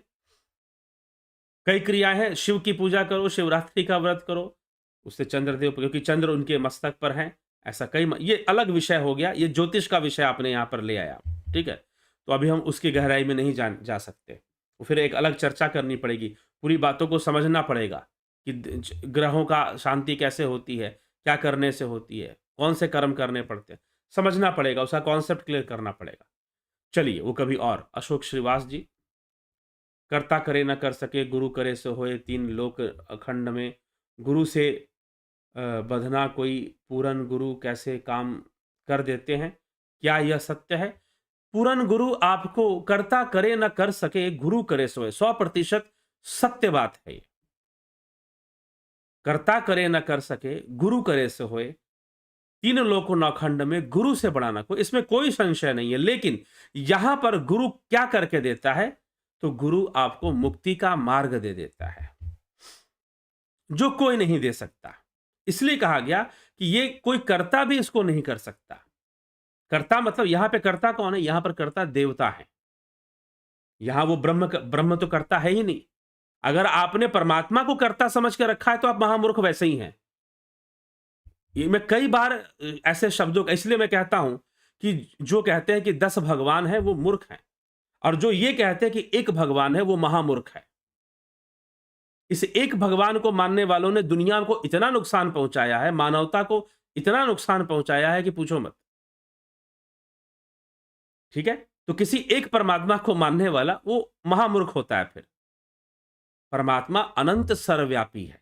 कई क्रियाएं हैं, शिव की पूजा करो, शिवरात्रि का व्रत करो, उससे चंद्रदेव, क्योंकि चंद्र उनके मस्तक पर हैं। ऐसा ये अलग विषय हो गया, ये ज्योतिष का विषय आपने यहाँ पर ले आया, ठीक है? तो अभी हम उसकी गहराई में नहीं जा सकते, तो फिर एक अलग चर्चा करनी पड़ेगी, पूरी बातों को समझना पड़ेगा कि ग्रहों का शांति कैसे होती है, क्या करने से होती है, कौन से कर्म करने पड़ते हैं, समझना पड़ेगा, उसका कॉन्सेप्ट क्लियर करना पड़ेगा। चलिए, वो कभी और। अशोक श्रीवास जी, कर्ता करे न कर सके, गुरु करे सो होए, तीन लोक अखंड में, गुरु से बंधना कोई पूरन गुरु कैसे काम कर देते हैं, क्या यह सत्य है? पूरन गुरु आपको कर्ता करे न कर सके, गुरु करे सोए, 100% सत्य बात है ये। कर्ता करे न कर सके, गुरु करे सो होए, तीन लोक नौखंड में गुरु से बड़ा ना कोई, इसमें कोई संशय नहीं है। लेकिन यहां पर गुरु क्या करके देता है? तो गुरु आपको मुक्ति का मार्ग दे देता है, जो कोई नहीं दे सकता। इसलिए कहा गया कि ये कोई कर्ता भी इसको नहीं कर सकता। कर्ता मतलब यहां पे कर्ता कौन है? यहां पर कर्ता देवता है। यहां वो ब्रह्म तो कर्ता है ही नहीं। अगर आपने परमात्मा को कर्ता समझ के रखा है तो आप महामूर्ख वैसे ही हैं। ये मैं कई बार ऐसे शब्दों का, इसलिए मैं कहता हूं कि जो कहते हैं कि 10 भगवान है वो मूर्ख हैं, और जो ये कहते हैं कि एक भगवान है वो महामूर्ख है। इस एक भगवान को मानने वालों ने दुनिया को इतना नुकसान पहुंचाया है, मानवता को इतना नुकसान पहुंचाया है कि पूछो मत। ठीक है? तो किसी एक परमात्मा को मानने वाला वो महामूर्ख होता है फिर। परमात्मा अनंत सर्वव्यापी है,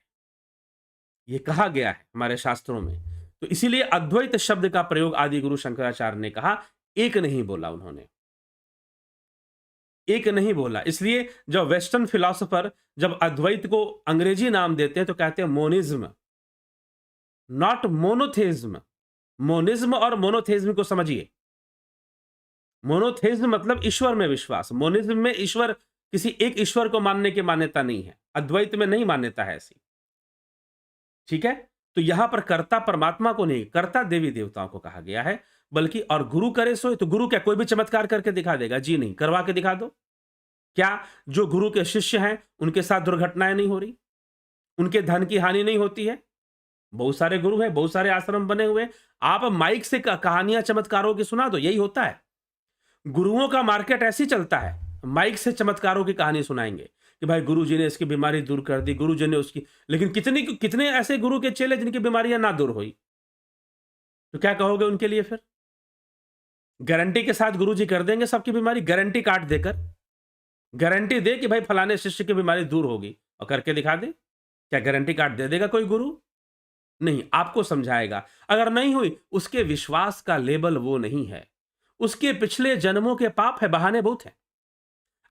ये कहा गया है हमारे शास्त्रों में। तो इसीलिए अद्वैत शब्द का प्रयोग आदि गुरु शंकराचार्य ने कहा, एक नहीं बोला उन्होंने, एक नहीं बोला। इसलिए जब वेस्टर्न फिलोसोफर जब अद्वैत को अंग्रेजी नाम देते हैं तो कहते हैं मोनिज्म, नॉट मोनोथेज्म। मोनिज्म और मोनोथेज्म को समझिए। मोनोथेज्म मतलब ईश्वर में विश्वास, मोनिज्म में ईश्वर, किसी एक ईश्वर को मानने की मान्यता नहीं है, अद्वैत में नहीं मान्यता है ऐसी। ठीक है? तो यहां पर कर्ता परमात्मा को नहीं, कर्ता देवी देवताओं को कहा गया है। बल्कि और गुरु करे सोए, तो गुरु क्या कोई भी चमत्कार करके दिखा देगा? जी नहीं। करवा के दिखा दो। क्या जो गुरु के शिष्य हैं उनके साथ दुर्घटनाएं नहीं हो रही, उनके धन की हानि नहीं होती है? बहुत सारे गुरु हैं, बहुत सारे आश्रम बने हुए हैं। आप माइक से कहानियां चमत्कारों की सुना दो, यही होता है। गुरुओं का मार्केट ऐसे ही चलता है, माइक से चमत्कारों की कहानी सुनाएंगे कि भाई गुरुजी ने इसकी बीमारी दूर कर दी, गुरुजी ने उसकी। लेकिन कितने ऐसे गुरु के चेले जिनकी बीमारियां ना दूर हुई, तो क्या कहोगे उनके लिए फिर? गारंटी के साथ गुरुजी कर देंगे सबकी बीमारी, गारंटी कार्ड देकर। गारंटी दे कि भाई फलाने शिष्य की बीमारी दूर होगी और करके दिखा दे। क्या गारंटी कार्ड दे देगा कोई गुरु? नहीं, आपको समझाएगा। अगर नहीं हुई, उसके विश्वास का लेवल वो नहीं है। उसके पिछले जन्मों के पाप है, बहाने बहुत हैं।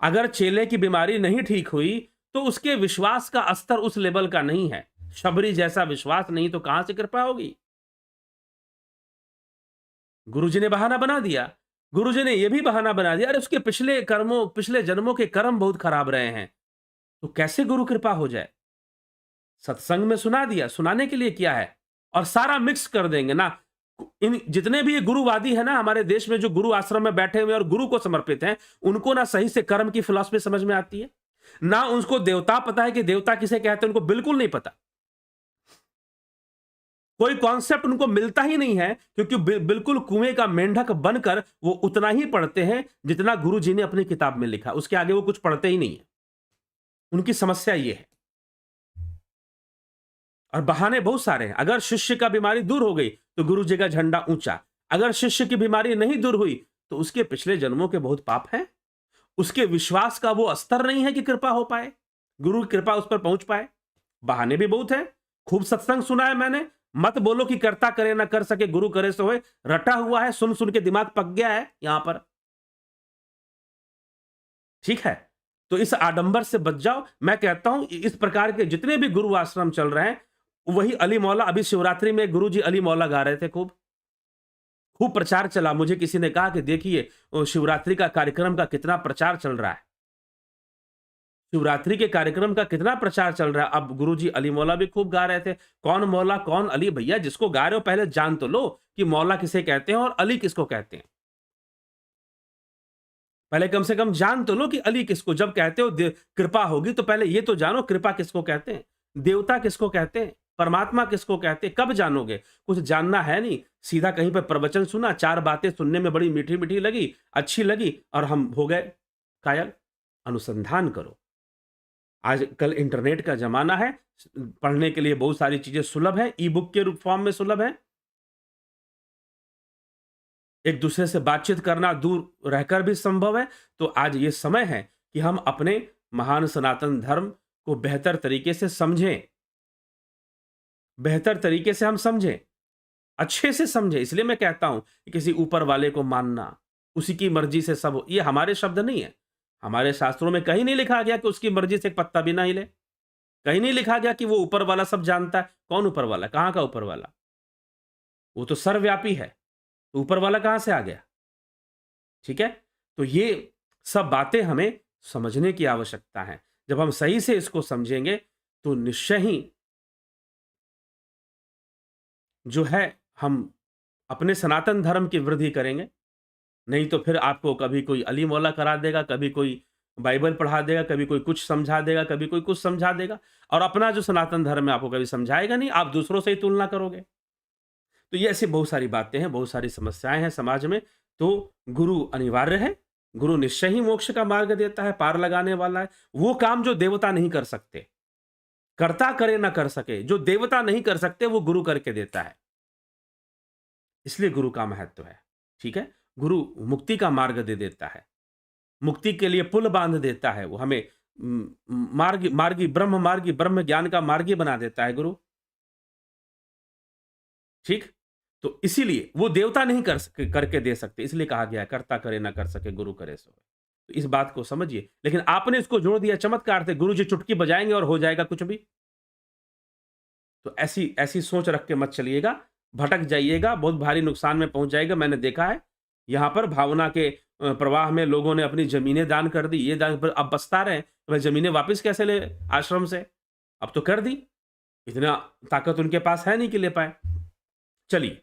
अगर चेले की बीमारी नहीं ठीक हुई, तो उसके विश्वास का स्तर उस लेवल का नहीं है। शबरी जैसा विश्वास नहीं तो कहां से कृपा होगी? गुरुजी ने बहाना बना दिया। गुरुजी ने यह भी बहाना बना दिया, अरे उसके पिछले जन्मों के कर्म बहुत खराब रहे हैं, तो कैसे गुरु कृपा हो जाए? सत्संग में सुना दिया, सुनाने के लिए किया है, और सारा मिक्स कर देंगे ना। इन जितने भी ये गुरुवादी है ना हमारे देश में, जो गुरु आश्रम में बैठे हुए और गुरु को समर्पित हैं, उनको ना सही से कर्म की फिलॉसफी समझ में आती है, ना उनको देवता पता है कि देवता किसे कहते हैं, उनको बिल्कुल नहीं पता। कोई कॉन्सेप्ट उनको मिलता ही नहीं है, क्योंकि बिल्कुल कुएं का मेंढक बनकर वो उतना ही पढ़ते हैं जितना गुरु जी ने अपनी किताब में लिखा, उसके आगे वो कुछ पढ़ते ही नहीं है। उनकी समस्या ये है। और बहाने बहुत सारे हैं। अगर शिष्य का बीमारी दूर हो गई तो गुरु जी का झंडा ऊंचा, अगर शिष्य की बीमारी नहीं दूर हुई तो उसके पिछले जन्मों के बहुत पाप हैं, उसके विश्वास का वो स्तर नहीं है कि कृपा हो पाए, गुरु की कृपा उस पर पहुंच पाए। बहाने भी बहुत है। खूब सत्संग सुना है मैंने, मत बोलो कि करता करे ना कर सके गुरु करे सो होए, रटा हुआ है, सुन सुन के दिमाग पक गया है यहां पर। ठीक है, तो इस आडंबर से बच जाओ। मैं कहता हूं इस प्रकार के जितने भी गुरु आश्रम चल रहे हैं, वही अली मौला, अभी शिवरात्रि में गुरु जी अली मौला गा रहे थे, खूब खूब प्रचार चला। मुझे किसी ने कहा कि देखिए वो शिवरात्रि का कार्यक्रम का कितना प्रचार चल रहा है, शिवरात्रि के कार्यक्रम का कितना प्रचार चल रहा है। अब गुरुजी अली मौला भी खूब गा रहे थे। कौन मौला कौन अली? भैया जिसको गा रहे हो पहले जान तो लो कि मौला किसे कहते हैं और अली किसको कहते हैं। पहले कम से कम जान तो लो कि अली किसको, जब कहते हो कृपा होगी तो पहले ये तो जानो कृपा किसको कहते हैं, देवता किसको कहते हैं, परमात्मा किसको कहते हैं। कब जानोगे? कुछ जानना है नहीं, सीधा कहीं पर प्रवचन सुना, चार बातें सुनने में बड़ी मीठी मीठी लगी, अच्छी लगी और हम हो गए कायल। अनुसंधान करो। आजकल इंटरनेट का जमाना है, पढ़ने के लिए बहुत सारी चीजें सुलभ है, ई बुक के रूप फॉर्म में सुलभ है। एक दूसरे से बातचीत करना दूर रहकर भी संभव है। तो आज ये समय है कि हम अपने महान सनातन धर्म को बेहतर तरीके से समझें, बेहतर तरीके से हम समझें, अच्छे से समझें। इसलिए मैं कहता हूं कि किसी ऊपर वाले को मानना, उसी की मर्जी से सब हो, ये हमारे शब्द नहीं है। हमारे शास्त्रों में कहीं नहीं लिखा गया कि उसकी मर्जी से एक पत्ता भी ना हिले, कहीं नहीं लिखा गया कि वो ऊपर वाला सब जानता है। कौन ऊपर वाला? कहां का ऊपर वाला? वो तो सर्वव्यापी है, तो ऊपर वाला कहां से आ गया? ठीक है, तो ये सब बातें हमें समझने की आवश्यकता है। जब हम सही से इसको समझेंगे तो निश्चय ही जो है हम अपने सनातन धर्म की वृद्धि करेंगे। नहीं तो फिर आपको कभी कोई अली मौला करा देगा, कभी कोई बाइबल पढ़ा देगा, कभी कोई कुछ समझा देगा, कभी कोई कुछ समझा देगा, और अपना जो सनातन धर्म है आपको कभी समझाएगा नहीं, आप दूसरों से ही तुलना करोगे। तो ये ऐसी बहुत सारी बातें हैं, बहुत सारी समस्याएं हैं समाज में। तो गुरु अनिवार्य है। गुरु निश्चय ही मोक्ष का मार्ग देता है, पार लगाने वाला है। वो काम जो देवता नहीं कर सकते, कर्ता करे ना कर सके, जो देवता नहीं कर सकते वो गुरु करके देता है। इसलिए गुरु का महत्व है। ठीक है, गुरु मुक्ति का मार्ग दे देता है, मुक्ति के लिए पुल बांध देता है। वो हमें मार्गी ब्रह्म ज्ञान का मार्गी बना देता है गुरु। ठीक, तो इसीलिए वो देवता नहीं करके दे सकते, इसलिए कहा गया है कर्ता करे ना कर सके गुरु करे सो। तो इस बात को समझिए। लेकिन आपने इसको जोड़ दिया चमत्कार से, गुरु जी चुटकी बजाएंगे और हो जाएगा कुछ भी। तो ऐसी ऐसी सोच रख के मत चलिएगा, भटक जाइएगा, बहुत भारी नुकसान में पहुंच जाएगा। मैंने देखा है यहां पर भावना के प्रवाह में लोगों ने अपनी जमीनें दान कर दी, ये दान पर अब पछता रहे हैं तो मैं जमीनें वापस कैसे ले आश्रम से। अब तो कर दी, इतना ताकत उनके पास है नहीं कि ले पाए। चलिए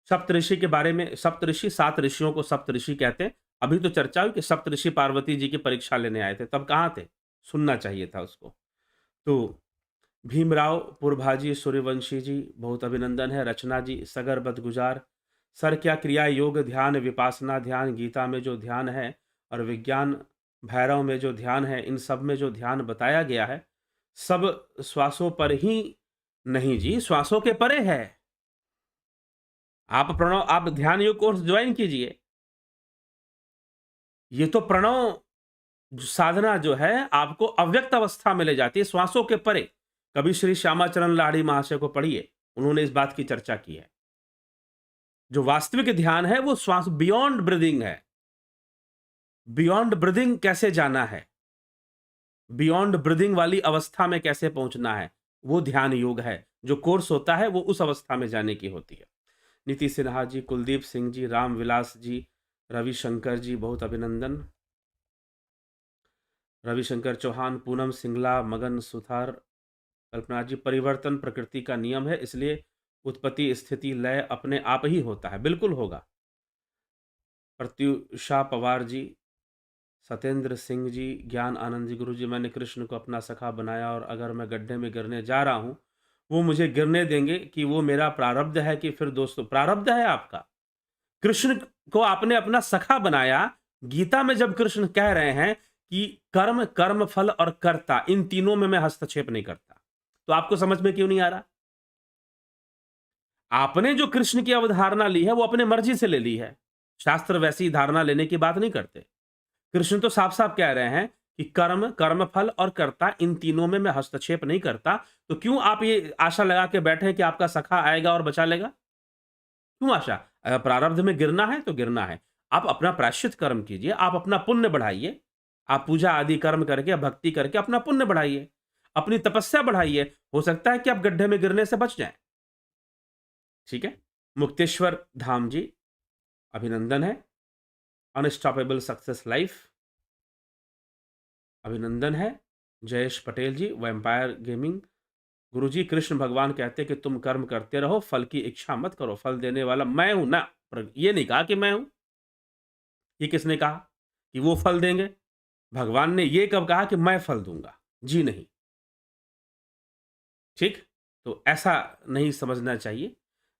सप्तऋषि के बारे में, सप्तऋषि 7 ऋषियों को सप्तऋषि कहते हैं। अभी तो चर्चा हुई कि सप्तऋषि पार्वती जी की परीक्षा लेने आए थे, तब कहां थे? सुनना चाहिए था उसको। तो भीमराव पुरभाजी सूर्यवंशी जी, बहुत अभिनंदन है। रचना जी, सगर बदगुजार, सर क्या क्रिया योग ध्यान विपासना ध्यान, गीता में जो ध्यान है और विज्ञान भैरव में जो ध्यान है, इन सब में जो ध्यान बताया गया है सब श्वासों पर ही नहीं जी, श्वासों के परे है। आप ध्यान योग कोर्स ज्वाइन कीजिए, ये तो प्रणव साधना जो है आपको अव्यक्त अवस्था में ले जाती है, श्वासों के परे। कभी श्री श्यामाचरण लाहिड़ी महाशय को पढ़िए, उन्होंने इस बात की चर्चा की है। जो वास्तविक ध्यान है वो श्वास बियॉन्ड ब्रीदिंग है। बियॉन्ड ब्रीदिंग कैसे जाना है, बियॉन्ड ब्रीदिंग वाली अवस्था में कैसे पहुंचना है, वो ध्यान योग है। जो कोर्स होता है वो उस अवस्था में जाने की होती है। नीति सिन्हा जी, कुलदीप सिंह जी, राम विलास जी, रविशंकर जी, बहुत अभिनंदन। रविशंकर चौहान, पूनम सिंगला, मगन सुथार, कल्पना जी, परिवर्तन प्रकृति का नियम है, इसलिए उत्पत्ति स्थिति लय अपने आप ही होता है। बिल्कुल होगा। प्रत्युषा पवार जी, सत्येंद्र सिंह जी, ज्ञान आनंद जी, गुरु जी मैंने कृष्ण को अपना सखा बनाया और अगर मैं गड्ढे में गिरने जा रहा हूं वो मुझे गिरने देंगे कि वो मेरा प्रारब्ध है कि फिर दोस्तों प्रारब्ध है आपका। कृष्ण को आपने अपना सखा बनाया। गीता में जब कृष्ण कह रहे हैं कि कर्म, कर्म फल और कर्ता, इन तीनों में मैं हस्तक्षेप नहीं करता, तो आपको समझ में क्यों नहीं आ रहा? आपने जो कृष्ण की अवधारणा ली है वो अपने मर्जी से ले ली है। शास्त्र वैसी धारणा लेने की बात नहीं करते। कृष्ण तो साफ साफ कह रहे हैं कि कर्म, कर्मफल और कर्ता, इन तीनों में मैं हस्तक्षेप नहीं करता। तो क्यों आप ये आशा लगा के बैठे हैं कि आपका सखा आएगा और बचा लेगा? क्यों आशा? प्रारब्ध में गिरना है तो गिरना है। आप अपना प्रायश्चित कर्म कीजिए, आप अपना पुण्य बढ़ाइए। आप पूजा आदि कर्म करके, भक्ति करके अपना पुण्य बढ़ाइए, अपनी तपस्या बढ़ाइए। हो सकता है कि आप गड्ढे में गिरने से बच जाएं। ठीक है। मुक्तेश्वर धाम जी, अभिनंदन है। अनस्टॉपेबल सक्सेस लाइफ, अभिनंदन है। जयेश पटेल जी, वैम्पायर गेमिंग, गुरुजी कृष्ण भगवान कहते कि तुम कर्म करते रहो, फल की इच्छा मत करो, फल देने वाला मैं हूं ना। ये नहीं कहा कि मैं हूं। ये किसने कहा कि वो फल देंगे? भगवान ने ये कब कहा कि मैं फल दूंगा? जी नहीं। ठीक। तो ऐसा नहीं समझना चाहिए।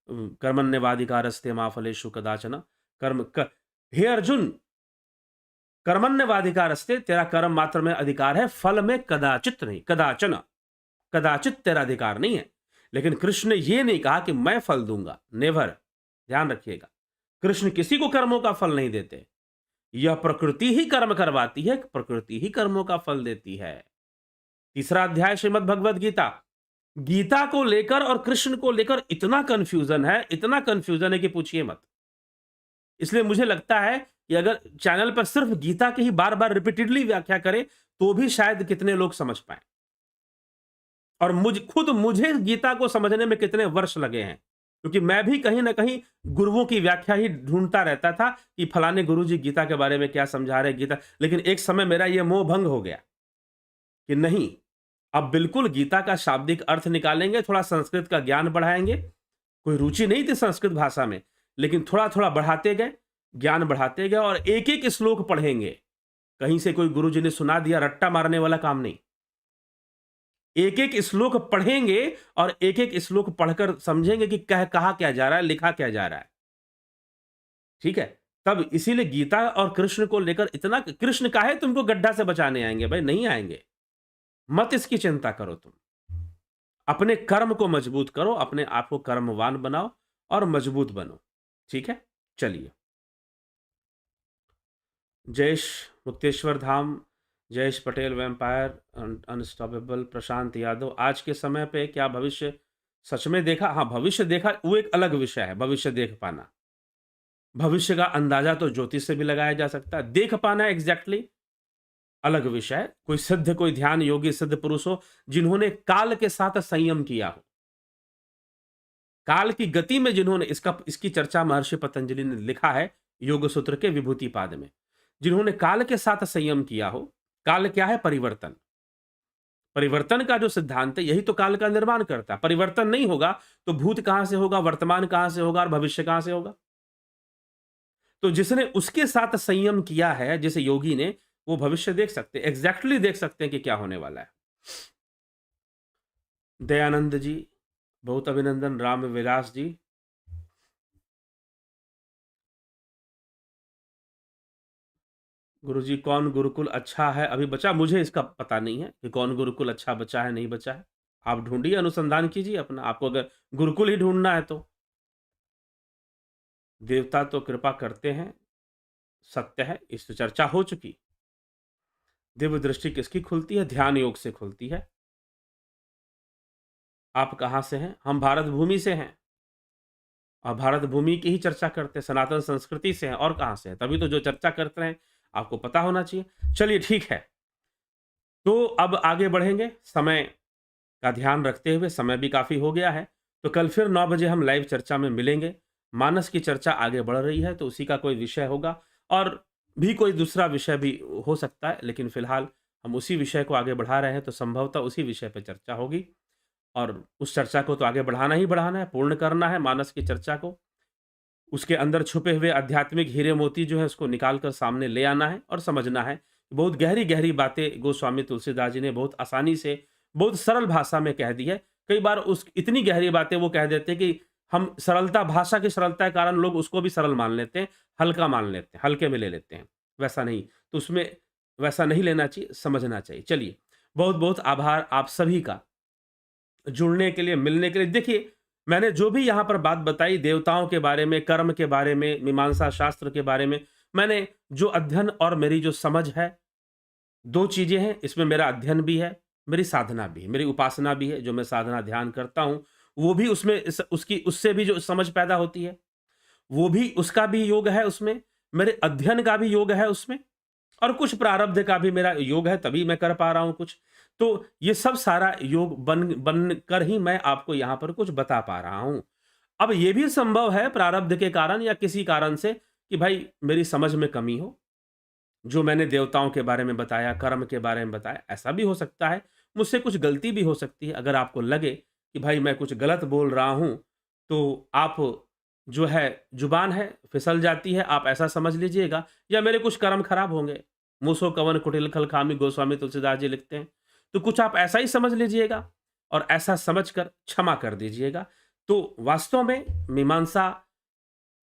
कर्मण्यवाधिकारस्ते मा फलेषु कदाचन। कर्म क... हे अर्जुन, कर्मण्यवाधिकारस्ते, तेरा कर्म मात्र में अधिकार है, फल में कदाचित नहीं, कदाचन, कदाचित तेरा अधिकार नहीं है। लेकिन कृष्ण ने यह नहीं कहा कि मैं फल दूंगा, नेवर। ध्यान रखिएगा, कृष्ण किसी को कर्मों का फल नहीं देते। यह प्रकृति ही कर्म करवाती है, प्रकृति ही कर्मों का फल देती है। तीसरा अध्याय श्रीमद् भगवद गीता। गीता को लेकर और कृष्ण को लेकर इतना कंफ्यूजन है, इतना कंफ्यूजन है कि पूछिए मत। इसलिए मुझे लगता है कि अगर चैनल पर सिर्फ गीता की ही बार बार रिपीटेडली व्याख्या करें तो भी शायद कितने लोग समझ पाए। और मुझे गीता को समझने में कितने वर्ष लगे हैं, क्योंकि मैं भी कहीं ना कहीं गुरुओं की व्याख्या ही ढूंढता रहता था कि फलाने गुरु जी गीता के बारे में क्या समझा रहे गीता। लेकिन एक समय मेरा यह मोह भंग हो गया कि नहीं, अब बिल्कुल गीता का शाब्दिक अर्थ निकालेंगे, थोड़ा संस्कृत का ज्ञान बढ़ाएंगे। कोई रुचि नहीं थी संस्कृत भाषा में, लेकिन थोड़ा थोड़ा बढ़ाते गए, ज्ञान बढ़ाते गए, और एक एक श्लोक पढ़ेंगे। कहीं से कोई गुरु जी ने सुना दिया, रट्टा मारने वाला काम नहीं। एक एक श्लोक पढ़ेंगे और एक एक श्लोक पढ़कर समझेंगे कि कहा क्या जा रहा है, लिखा क्या जा रहा है। ठीक है। तब इसीलिए गीता और कृष्ण को लेकर इतना, कृष्ण काहे तुमको गड्ढा से बचाने आएंगे? भाई नहीं आएंगे, मत इसकी चिंता करो। तुम अपने कर्म को मजबूत करो, अपने आप को कर्मवान बनाओ और मजबूत बनो। ठीक है। चलिए, जयेश मुक्तेश्वर धाम, जयेश पटेल वैम्पायर, अनस्टॉपेबल, प्रशांत यादव, आज के समय पे क्या भविष्य सच में देखा? हाँ, भविष्य देखा वो एक अलग विषय है। भविष्य देख पाना, भविष्य का अंदाजा तो ज्योतिष से भी लगाया जा सकता है, देख पाना एग्जैक्टली अलग विषय है। कोई सिद्ध, कोई ध्यान योगी सिद्ध पुरुष हो जिन्होंने काल के साथ संयम किया हो, काल की गति में जिन्होंने, इसकी चर्चा महर्षि पतंजलि ने लिखा है योग सूत्र के विभूति पाद में। जिन्होंने काल के साथ संयम किया हो। काल क्या है? परिवर्तन। परिवर्तन का जो सिद्धांत है यही तो काल का निर्माण करता है। परिवर्तन नहीं होगा तो भूत कहां से होगा, वर्तमान कहां से होगा और भविष्य कहां से होगा? तो जिसने उसके साथ संयम किया है, जैसे योगी ने, वो भविष्य देख सकते, एग्जैक्टली देख सकते हैं कि क्या होने वाला है। दयानंद जी, बहुत अभिनंदन। राम विलास जी, गुरुजी कौन गुरुकुल अच्छा है अभी बचा? मुझे इसका पता नहीं है कि कौन गुरुकुल अच्छा बचा है, नहीं बचा है। आप ढूंढिए, अनुसंधान कीजिए अपना। आपको अगर गुरुकुल ही ढूंढना है तो देवता तो कृपा करते हैं, सत्य है, इस पे चर्चा हो चुकी। दिव्य दृष्टि किसकी खुलती है? ध्यान योग से खुलती है। आप कहाँ से हैं? हम भारत भूमि से हैं और भारत भूमि की ही चर्चा करते हैं, सनातन संस्कृति से हैं और कहाँ से हैं? तभी तो जो चर्चा करते हैं, आपको पता होना चाहिए। चलिए ठीक है, तो अब आगे बढ़ेंगे, समय का ध्यान रखते हुए, समय भी काफ़ी हो गया है, तो कल फिर 9 बजे हम लाइव चर्चा में मिलेंगे। मानस की चर्चा आगे बढ़ रही है, तो उसी का कोई विषय होगा और भी कोई दूसरा विषय भी हो सकता है, लेकिन फिलहाल हम उसी विषय को आगे बढ़ा रहे हैं, तो संभवतः उसी विषय पे चर्चा होगी और उस चर्चा को तो आगे बढ़ाना ही बढ़ाना है, पूर्ण करना है मानस की चर्चा को। उसके अंदर छुपे हुए आध्यात्मिक हीरे मोती जो है उसको निकाल कर सामने ले आना है और समझना है। बहुत गहरी-गहरी बातें गोस्वामी तुलसीदास जी ने बहुत आसानी से, बहुत सरल भाषा में कह दी है। कई बार उस इतनी गहरी बातें वो कह देते हैं कि हम सरलता, भाषा की सरलता के कारण लोग उसको भी सरल मान लेते हैं, हल्का मान लेते हैं, हल्के में ले लेते हैं। वैसा नहीं, तो उसमें वैसा नहीं लेना चाहिए, समझना चाहिए। चलिए, बहुत-बहुत आभार आप सभी का जुड़ने के लिए, मिलने के लिए। देखिए, मैंने जो भी यहाँ पर बात बताई देवताओं के बारे में, कर्म के बारे में, मीमांसा शास्त्र के बारे में, मैंने जो अध्ययन और मेरी जो समझ है, 2 चीज़ें हैं, इसमें मेरा अध्ययन भी है, मेरी साधना भी है, मेरी उपासना भी है, जो मैं साधना ध्यान करता हूँ, वो भी उसमें इस उसकी उससे भी जो समझ पैदा होती है, वो भी उसका भी योग है उसमें, मेरे अध्ययन का भी योग है उसमें और कुछ प्रारब्ध का भी मेरा योग है, तभी मैं कर पा रहा हूँ कुछ। तो ये सब सारा योग बनकर ही मैं आपको यहाँ पर कुछ बता पा रहा हूँ। अब ये भी संभव है प्रारब्ध के कारण या किसी कारण से कि भाई मेरी समझ में कमी हो, जो मैंने देवताओं के बारे में बताया, कर्म के बारे में बताया, ऐसा भी हो सकता है। मुझसे कुछ गलती भी हो सकती है। अगर आपको लगे कि भाई मैं कुछ गलत बोल रहा हूँ, तो आप जो है ज़ुबान है फिसल जाती है, आप ऐसा समझ लीजिएगा या मेरे कुछ कर्म खराब होंगे। "मूसो कवन कुटिल खल खामी" गोस्वामी तुलसीदास जी लिखते हैं। तो कुछ आप ऐसा ही समझ लीजिएगा और ऐसा समझकर क्षमा कर दीजिएगा। तो वास्तव में मीमांसा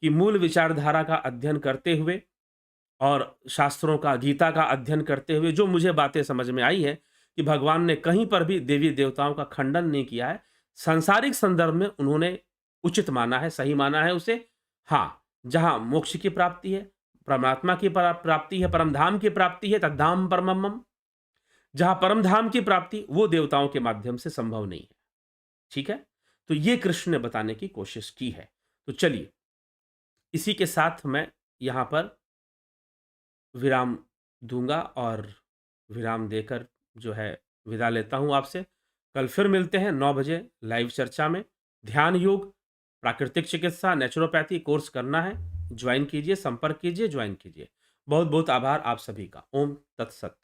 की मूल विचारधारा का अध्ययन करते हुए और शास्त्रों का, गीता का अध्ययन करते हुए जो मुझे बातें समझ में आई है कि भगवान ने कहीं पर भी देवी-देवताओं का खंडन नहीं किया है। सांसारिक संदर्भ में उन्होंने उचित माना है, सही माना है उसे। हाँ, जहाँ मोक्ष की प्राप्ति है, परमात्मा की प्राप्ति है, परमधाम की प्राप्ति है, तद्धाम परमम मम। जहाँ परमधाम की प्राप्ति वो देवताओं के माध्यम से संभव नहीं है। ठीक है? तो ये कृष्ण ने बताने की कोशिश की है। तो चलिए, इसी के साथ मैं यहाँ पर विराम दूँगा और विराम देकर जो है विदा लेता हूँ आपसे। कल फिर मिलते हैं 9 बजे लाइव चर्चा में। ध्यान योग, प्राकृतिक चिकित्सा, नेचुरोपैथी कोर्स करना है, जॉइन कीजिए, संपर्क कीजिए, जॉइन कीजिए। बहुत-बहुत आभार आप सभी का। ओम तत्सत।